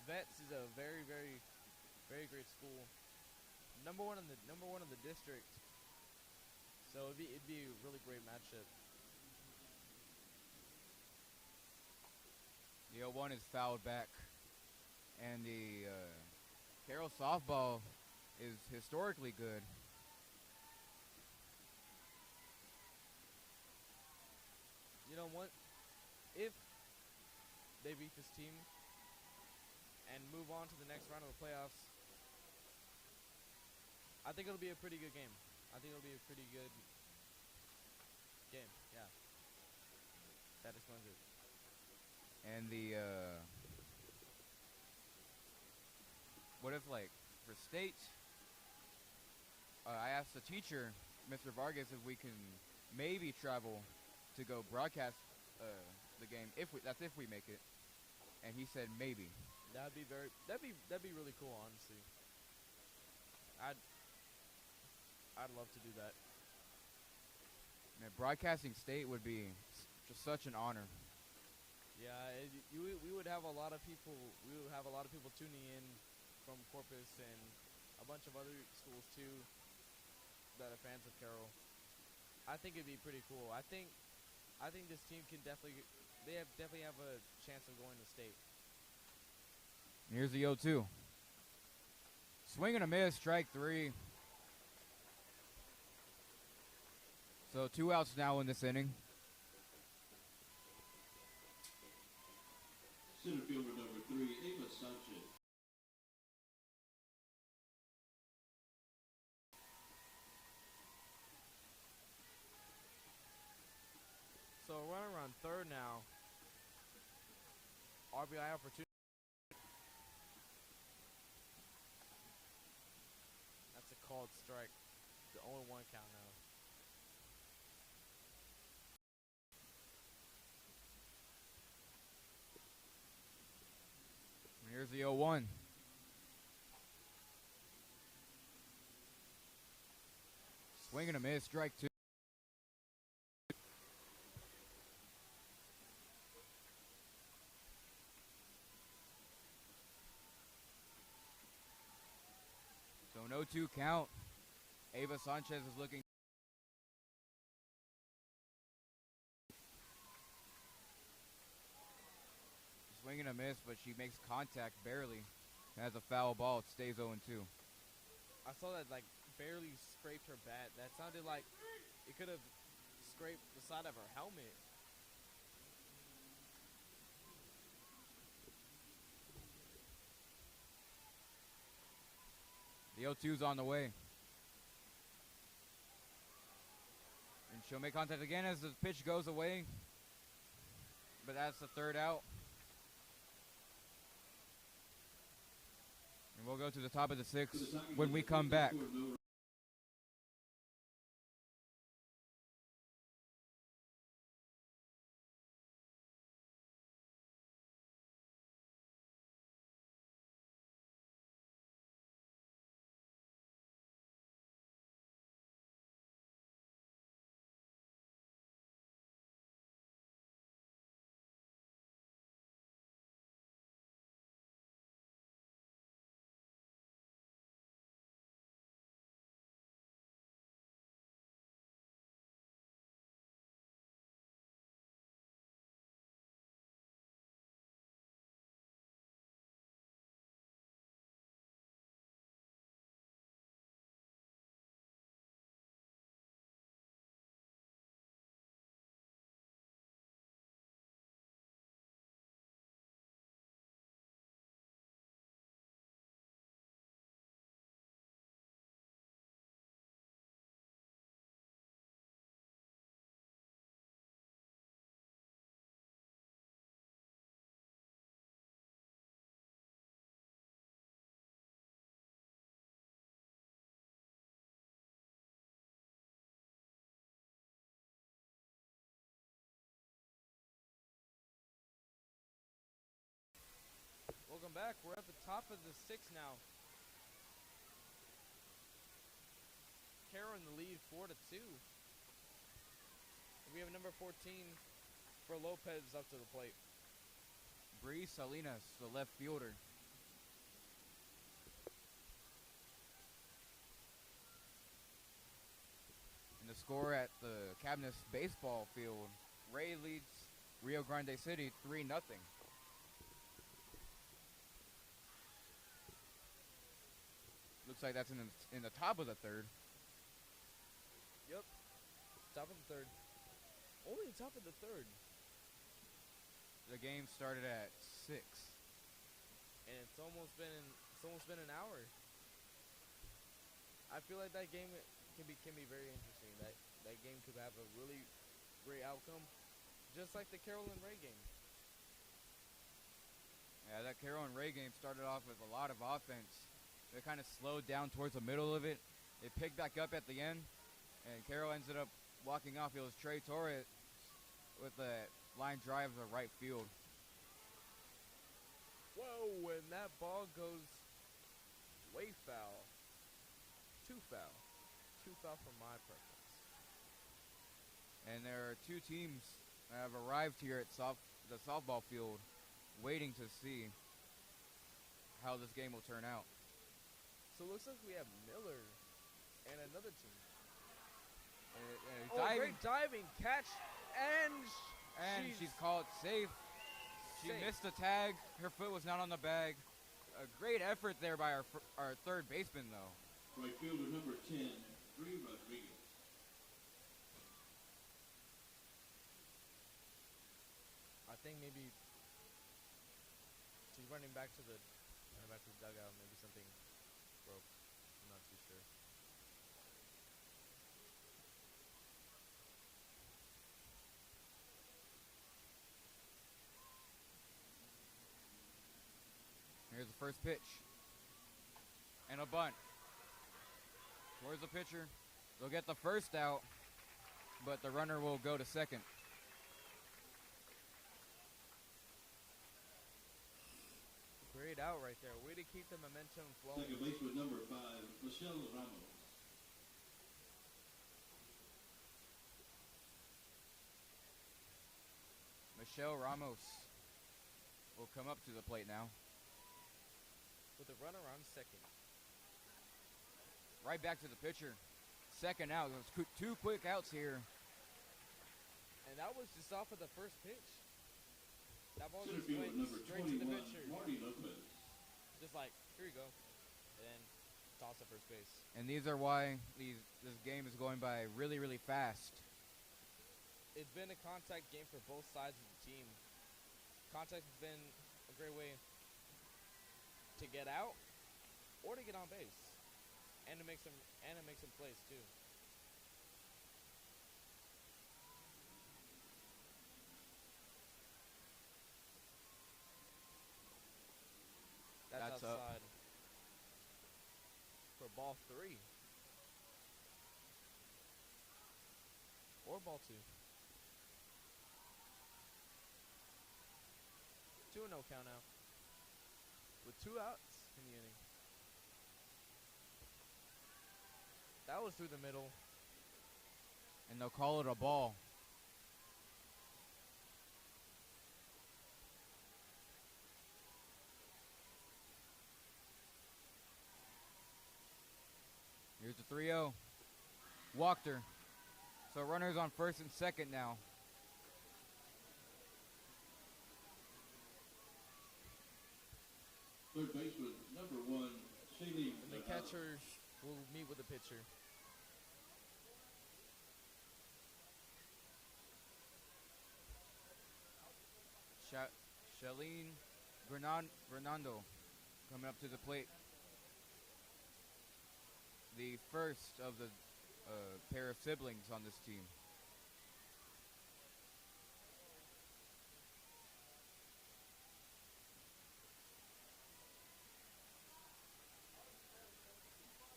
Vets is a very, very, very great school. Number one in the district. So it'd be a really great matchup. The 0-1 is fouled back, and the Carroll softball is historically good. You know what? If they beat this team and move on to the next round of the playoffs, I think it'll be a pretty good game. I think it'll be a pretty good game. Yeah. That explains it. And what if, like, for state, I asked the teacher, Mr. Vargas, if we can maybe travel to go broadcast the game, if we make it, and he said maybe. That'd be really cool, honestly. I'd love to do that. Man, broadcasting state would be just such an honor. Yeah, we would have a lot of people. We would have a lot of people tuning in from Corpus and a bunch of other schools too that are fans of Carroll. I think it'd be pretty cool. I think this team can definitely have a chance of going to state. Here's the 0-2. Swing and a miss, strike 3. So 2 outs now in this inning. Center fielder number 3, Ava Sanchez. So runner on third now. RBI opportunity. That's a called strike. The 0-1 count now. Here's the 0-1. Swing and a miss, strike 2. So no 2 count. Ava Sanchez is looking. Swing and a miss, but she makes contact barely. Has a foul ball. It stays 0-2. I saw that barely scraped her bat. That sounded like it could have scraped the side of her helmet. 0-2's on the way. And she'll make contact again as the pitch goes away. But that's the third out. And we'll go to the top of the sixth when we come back. Welcome back. We're at the top of the sixth now. Carroll in the lead, 4-2. We have number 14 for Lopez up to the plate. Bree Salinas, the left fielder. And the score at the Cabinets baseball field, Ray leads Rio Grande City 3-0. Looks like that's in the top of the third. Yep. Top of the third. Only top of the third. The game started at 6. And it's almost been an hour. I feel like that game can be very interesting. That game could have a really great outcome. Just like the Carroll and Ray game. Yeah, that Carroll and Ray game started off with a lot of offense. They kind of slowed down towards the middle of it. It picked back up at the end, and Carroll ended up walking off. It was Trey Torres with a line drive to right field. Whoa, and that ball goes way foul. Too foul. Too foul for my preference. And there are two teams that have arrived here at the softball field waiting to see how this game will turn out. So it looks like we have Miller and another team. And great diving catch, and she's called safe. She missed the tag. Her foot was not on the bag. A great effort there by our third baseman, though. Right fielder number 10, Bree Rodriguez. I think maybe she's running back to the dugout. Maybe something broke. I'm not too sure. Here's the first pitch. And a bunt. Towards the pitcher. They'll get the first out, but the runner will go to second. Great out right there. Way to keep the momentum flowing. Second baseman number 5, Michelle Ramos. Michelle Ramos will come up to the plate now. With a runner on second. Right back to the pitcher. Second out. There's 2 quick outs here. And that was just off of the first pitch. That ball Center just fielder went number straight to the 21, pitcher. Marty Lopez. Just like, here you go. And then toss to first base. And these are why this game is going by really, really fast. It's been a contact game for both sides of the team. Contact has been a great way to get out or to get on base. and to make some plays too. That's up. outside for ball 3 or ball 2. 2-0 count now with 2 outs in the inning. That was through the middle. And they'll call it a ball. Here's the 3-0. Walked her. So runners on first and second now. Third baseman, number 1, Shailene. And the catcher will meet with the pitcher. Shailene Granando coming up to the plate. The first of the pair of siblings on this team.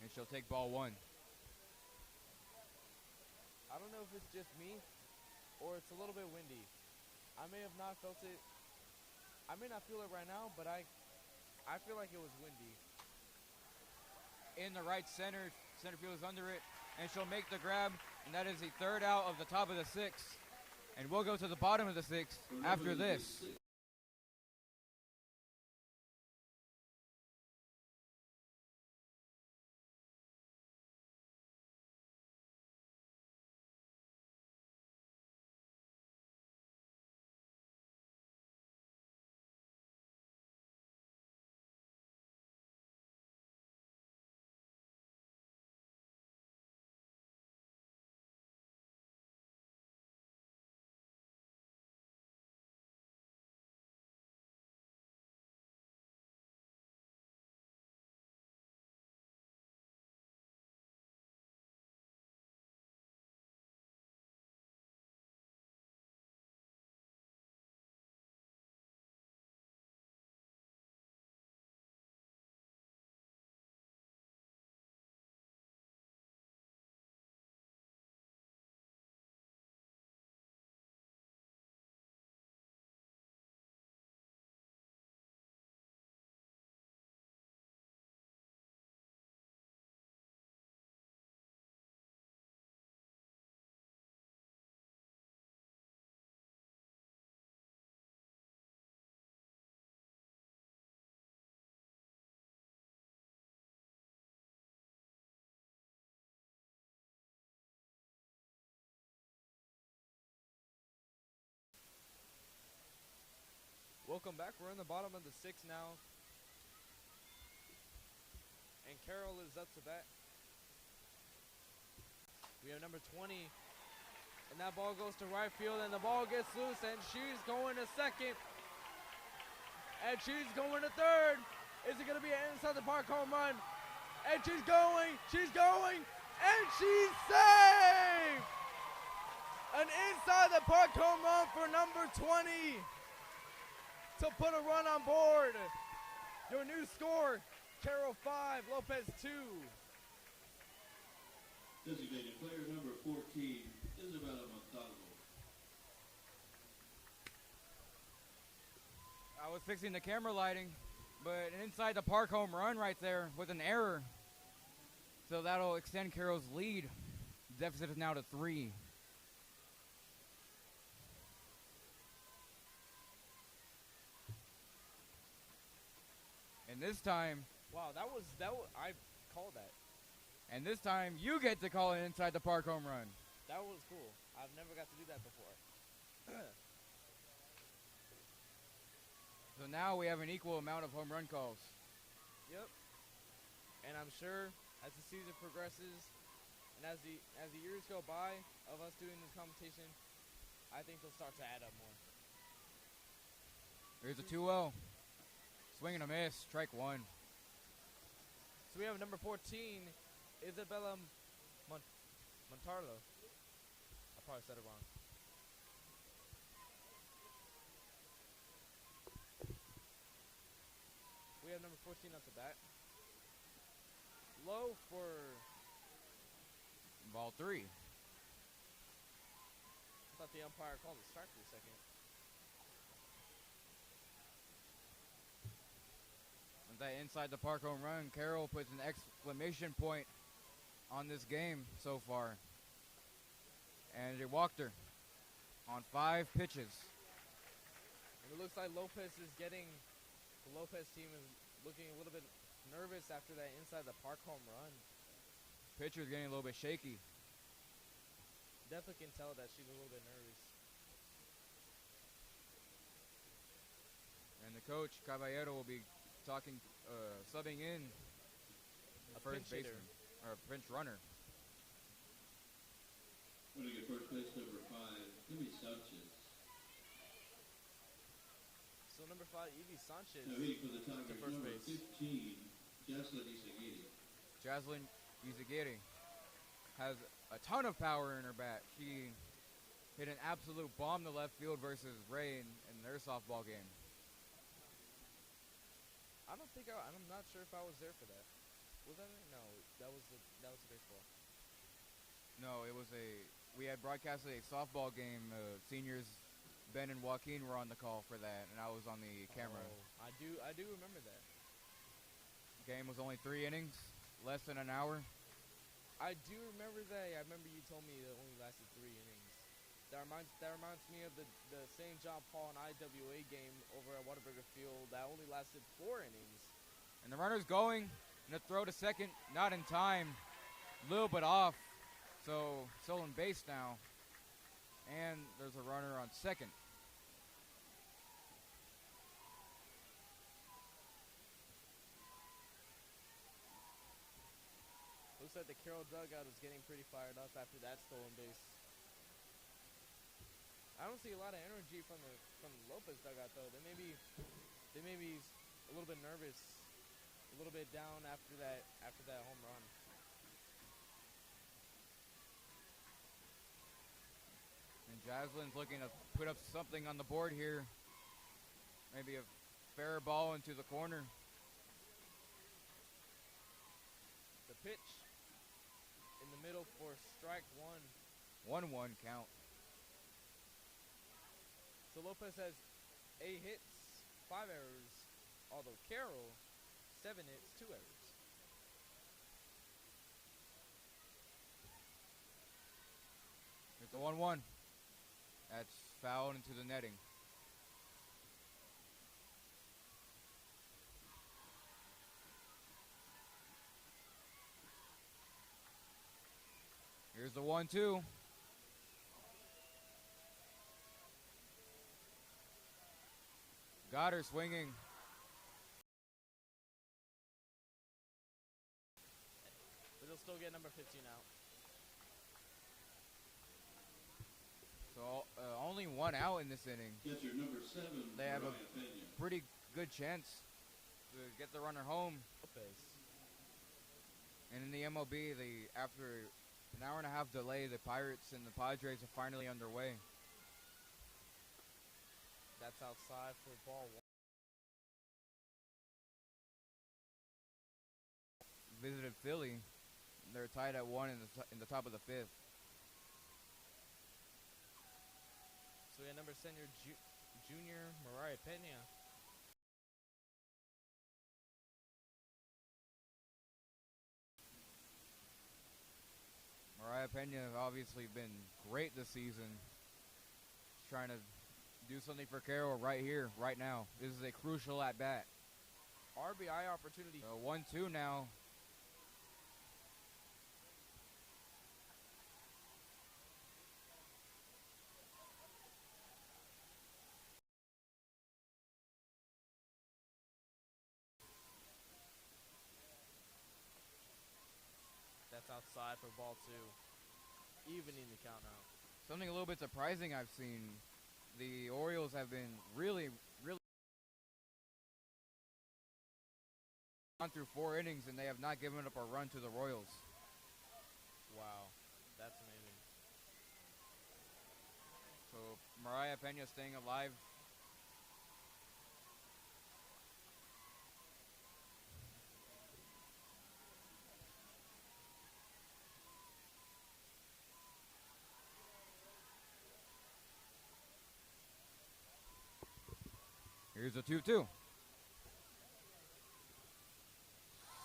And she'll take ball 1. I don't know if it's just me or it's a little bit windy. I may have not felt it. I may not feel it right now, but I feel like it was windy. In the right center field is under it, and she'll make the grab, and that is the third out of the top of the 6th. And we'll go to the bottom of the 6th after this. Welcome back. We're in the bottom of the 6th now. And Carroll is up to bat. We have number 20. And that ball goes to right field, and the ball gets loose, and she's going to second. And she's going to third. Is it going to be an inside the park home run? And she's going, and she's safe! An inside the park home run for number 20 to put a run on board. Your new score, Carroll 5, Lopez 2. Designated player number 14, Isabella Montalvo. I was fixing the camera lighting, but an inside the park home run right there with an error. So that'll extend Carroll's lead. Deficit is now to 3. And this time, Wow, that was I called that. and this time you get to call an inside the park home run. That was cool. I've never got to do that before. So now we have an equal amount of home run calls. Yep. And I'm sure as the season progresses and as the years go by of us doing this competition, I think they'll start to add up more. Here's a 2-0. Swing and a miss, strike 1. So we have number 14, Isabella Montarlo. I probably said it wrong. We have number 14 at the bat. Low for Ball 3. I thought the umpire called a strike for a second. With that inside the park home run, Carroll puts an exclamation point on this game so far. And they walked her on 5 pitches. And it looks like Lopez is getting, the Lopez team is looking a little bit nervous after that inside the park home run. Pitcher's getting a little bit shaky. Definitely can tell that she's a little bit nervous. And the coach, Caballero, will be subbing in the first pinch hitter. baseman, or pinch runner. Running at first base, number 5, Jimmy Sanchez. So number 5, Evie Sanchez. Now hitting for the to Tigers, first number base. 15, Jaslyn Isagiri. Jaslyn Izagiri has a ton of power in her bat. She hit an absolute bomb to left field versus Ray in their softball game. I'm not sure if I was there for that. Was that it? No, that was the baseball. No, we had broadcasted a softball game. Seniors Ben and Joaquin were on the call for that, and I was on the camera. Oh, I do remember that. Game was only 3 innings, less than an hour. I do remember that. I remember you told me it only lasted 3 innings. That reminds me of the St. John Paul and IWA game over at Whataburger Field that only lasted 4 innings. And the runner's going, and the throw to second, not in time, little bit off. So still in base now, and there's a runner on second. Looks like the Carroll dugout is getting pretty fired up after that stolen base. I don't see a lot of energy from the Lopez dugout though. They may be a little bit nervous, a little bit down after that home run. And Jaslyn's looking to put up something on the board here. Maybe a fair ball into the corner. The pitch in the middle for strike 1-1 1. count. So Lopez has 8 hits, 5 errors, although Carroll 7 hits, 2 errors. It's a 1-1. That's fouled into the netting. Here's the 1-2. Got her swinging. But they'll still get number 15 out. So only 1 out in this inning. Catcher number 7, They have a Mariah Pena. pretty good chance to get the runner home. Lopez. And in the MLB, after an hour and a half delay, the Pirates and the Padres are finally underway. That's outside for ball 1. Visited Philly. They're tied at 1 in the top of the 5th. So we have number senior junior Mariah Pena. Mariah Pena has obviously been great this season. She's trying to do something for Carroll right here, right now. This is a crucial at-bat. RBI opportunity. So 1-2 now. That's outside for ball 2. Evening the count now. Something a little bit surprising I've seen. The Orioles have been really gone through 4 innings, and they have not given up a run to the Royals. Wow, that's amazing. So Mariah Pena staying alive. Here's a 2-2.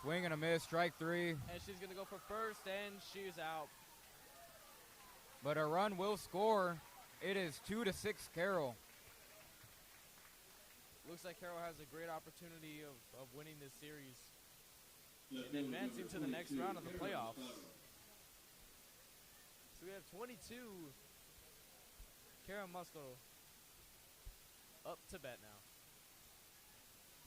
Swing and a miss, strike 3. And she's going to go for first, and she's out. But a run will score. It is 2-6 Carroll. Looks like Carroll has a great opportunity of winning this series Left and field advancing number to the next 22, round of the Carroll playoffs. Cottrell. So we have 22. Carroll Musco up to bat now.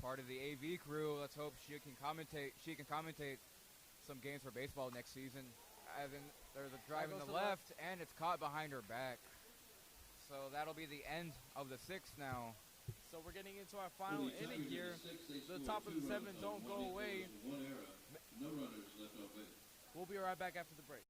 Part of the AV crew. Let's hope she can commentate. She can commentate some games for baseball next season. As in, there's a drive in goes the the left. left, and it's caught behind her back. So that'll be the end of the 6th now. So we're getting into our final For the inning Tigers here. in the 6th, they The scored top of the 2 runs 7th on don't 1 go hit. away. There was 1 error. No runners left on base. We'll be right back after the break.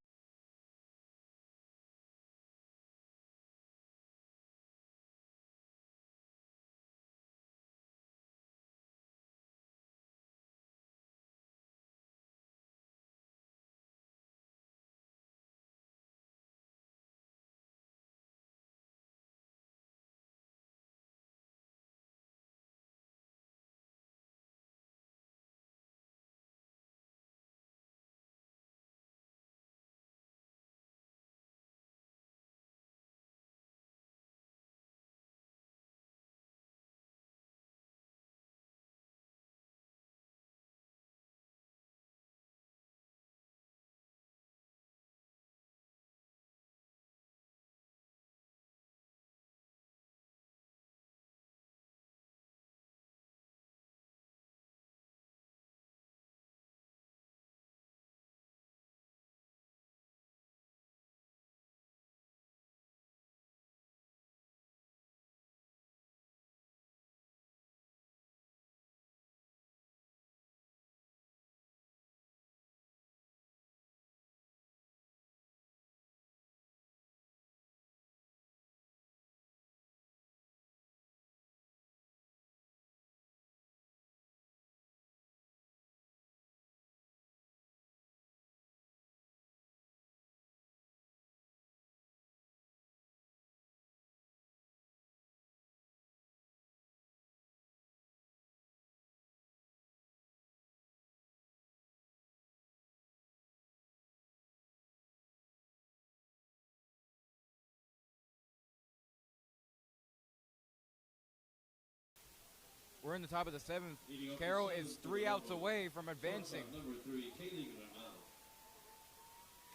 We're in the top of the 7th. Leading off the Carroll 7th is for 3 the outs Rebels. away from advancing. Shortstop number 3, Kaylee Granado.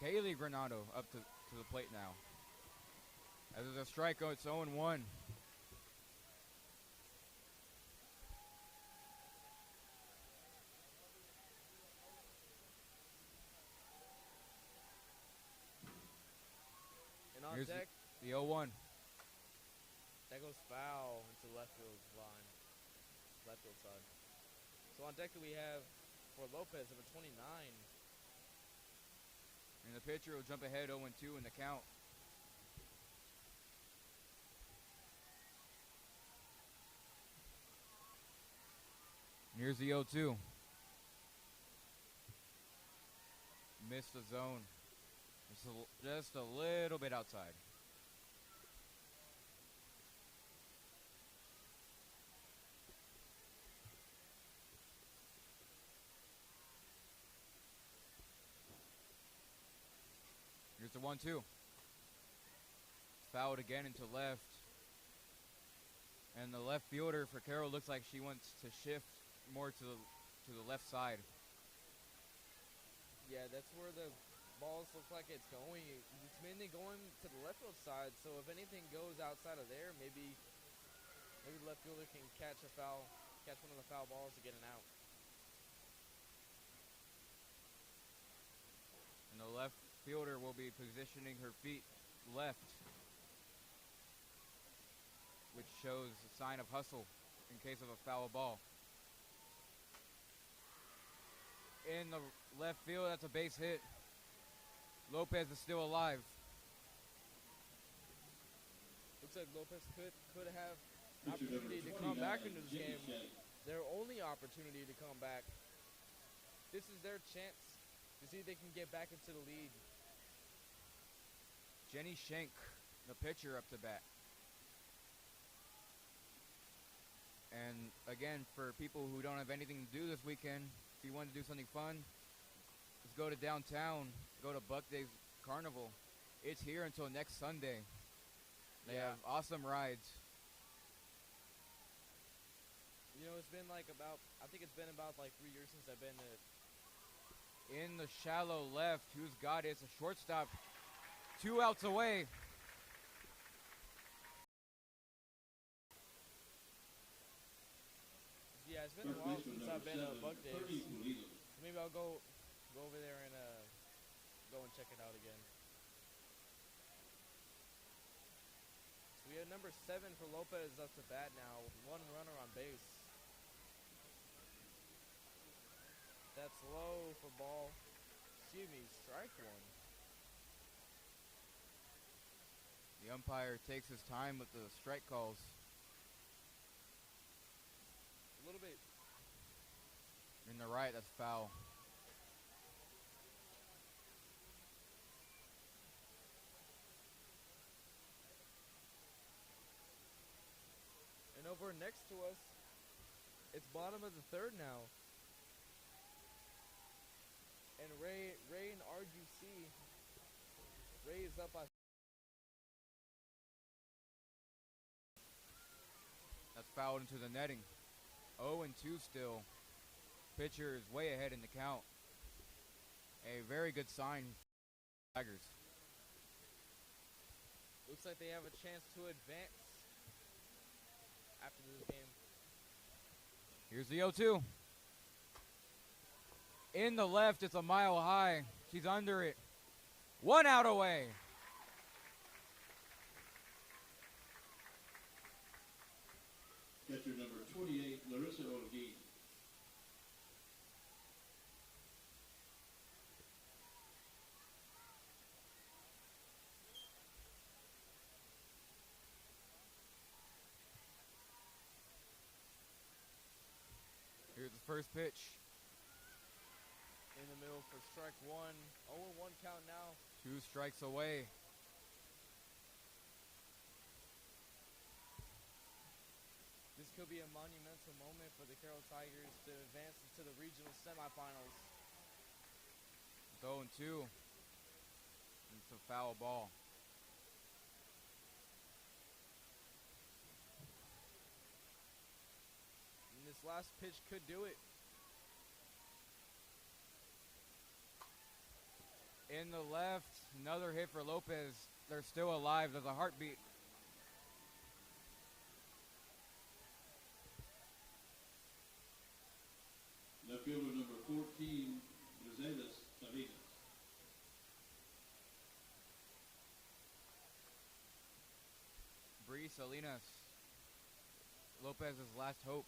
Kaylee Granado up to the plate now. As there's a strikeout, it's 0-1. And on Here's deck, the 0-1. that goes foul into left field line, left field side. So on deck we have for Lopez number 29. And the pitcher will jump ahead 0-2 in the count. Here's the 0-2. Missed the zone. Just a little bit outside. Here's the 1-2. Fouled again into left. And the left fielder for Carroll looks like she wants to shift more to the left side. Yeah, that's where the balls look like it's going. It's mainly going to the left field side, so if anything goes outside of there, maybe the left fielder can catch one of the foul balls to get an out. And the left fielder will be positioning her feet left, which shows a sign of hustle in case of a foul ball. In the left field, that's a base hit. Lopez is still alive. Looks like Lopez could have Pitcher number opportunity to come back 29, into this Jimmy game. Shank. Their only opportunity to come back. This is their chance to see if they can get back into the lead. Jenny Schenk, the pitcher, up to bat. And again, for people who don't have anything to do this weekend, if you want to do something fun, just go to downtown, go to Buck Days Carnival. It's here until next Sunday. They Yeah. have awesome rides. You know, it's been like I think it's been about like 3 years since I've been to. In the shallow left, who's got it? It's a shortstop. 2 outs away. Yeah, it's been a First while baseman since number I've been to 7, Buck Days. Ernie Pulido. Maybe I'll go over there and go and check it out again. So we have number 7 for Lopez up to bat now with 1 runner on base. That's low for ball. Excuse me, strike 1. The umpire takes his time with the strike calls. A little bit. In the right, that's foul. And over next to us, it's bottom of the 3rd now. And Ray and RGC. Ray is up by. That's fouled into the netting. 0-2 still. Pitcher is way ahead in the count. A very good sign for the Tigers. Looks like they have a chance to advance after this game. Here's the 0-2. In the left, it's a mile high. She's under it. 1 out away. Catcher number 28, Larissa Olguin. Here's the first pitch. In the middle for strike 1. 0-1 count now. 2 strikes away. This could be a monumental moment for the Carroll Tigers to advance into the regional semifinals. 0-2. It's a foul ball. And this last pitch could do it. In the left, another hit for Lopez. They're still alive. There's a heartbeat. Left fielder number 14, Mercedes Salinas. Bree Salinas. Lopez's last hope.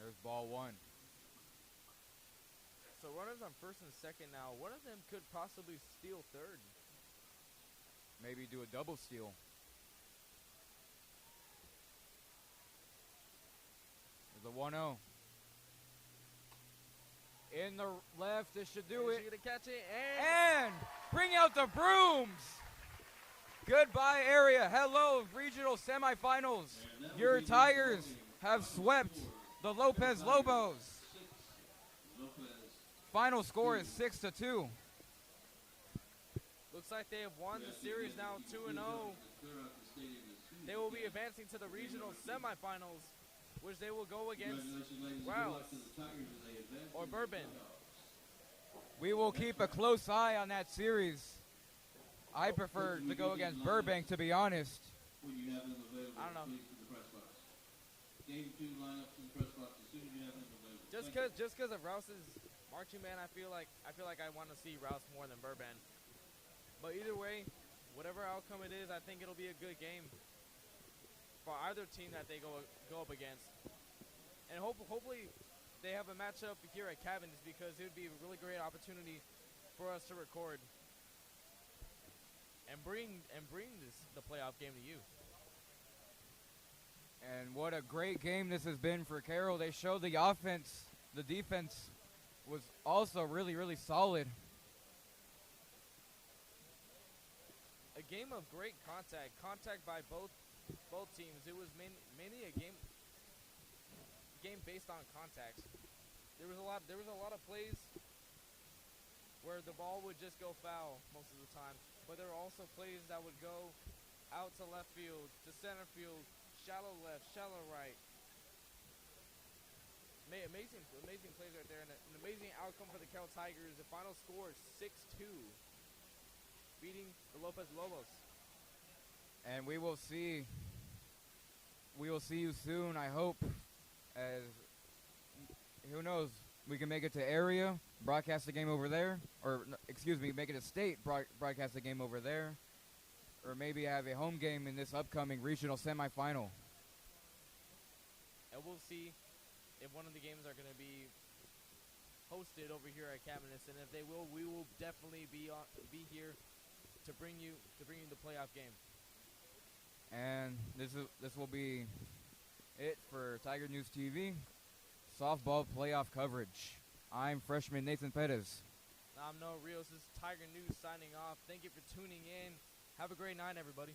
There's ball 1. So runners on first and second now. One of them could possibly steal third. Maybe do a double steal. There's a 1-0. In the left, this should do it. She's gonna catch it And bring out the brooms. Goodbye area. Hello, regional semifinals. Your Tigers have swept the Lopez Lobos. Lopez. Final score is 6-2. looks like they have won the series now 2-0. They will be advancing to the regional semifinals, which they will go against Rouse or Bourbon. We will keep a close eye on that series. I prefer to go against Burbank, to be honest. When you have them available, I don't know. please, to the press box. Game 2 lineups in the press box as soon as you have them available. Just because of Rouse's marching band, I feel like I want to see Rouse more than Burbank. But either way, whatever outcome it is, I think it'll be a good game. for either team that they go up against. And hopefully they have a matchup here at Cabins, because it would be a really great opportunity for us to record and bring the playoff game to you. And what a great game this has been for Carroll. They showed the offense. The defense was also really, really solid. A game of great contact by both teams. It was mainly a game based on contact. There was a lot of plays where the ball would just go foul most of the time, but there were also plays that would go out to left field, to center field, shallow left, shallow right. Amazing plays right there, and an amazing outcome for the Carroll Tigers. The final score is 6-2, beating the Lopez Lobos. And we will see you soon, I hope, as who knows, we can make it to area, broadcast the game over there, or excuse me, make it a state, broadcast the game over there, or maybe have a home game in this upcoming regional semifinal. And we'll see if one of the games are going to be hosted over here at Cabinets, and if they will, we will definitely be here to bring you the playoff game. And this will be it for Tiger News TV softball playoff coverage. I'm freshman Nathan Perez. I'm Noah Rios. This is Tiger News signing off. Thank you for tuning in. Have a great night, everybody.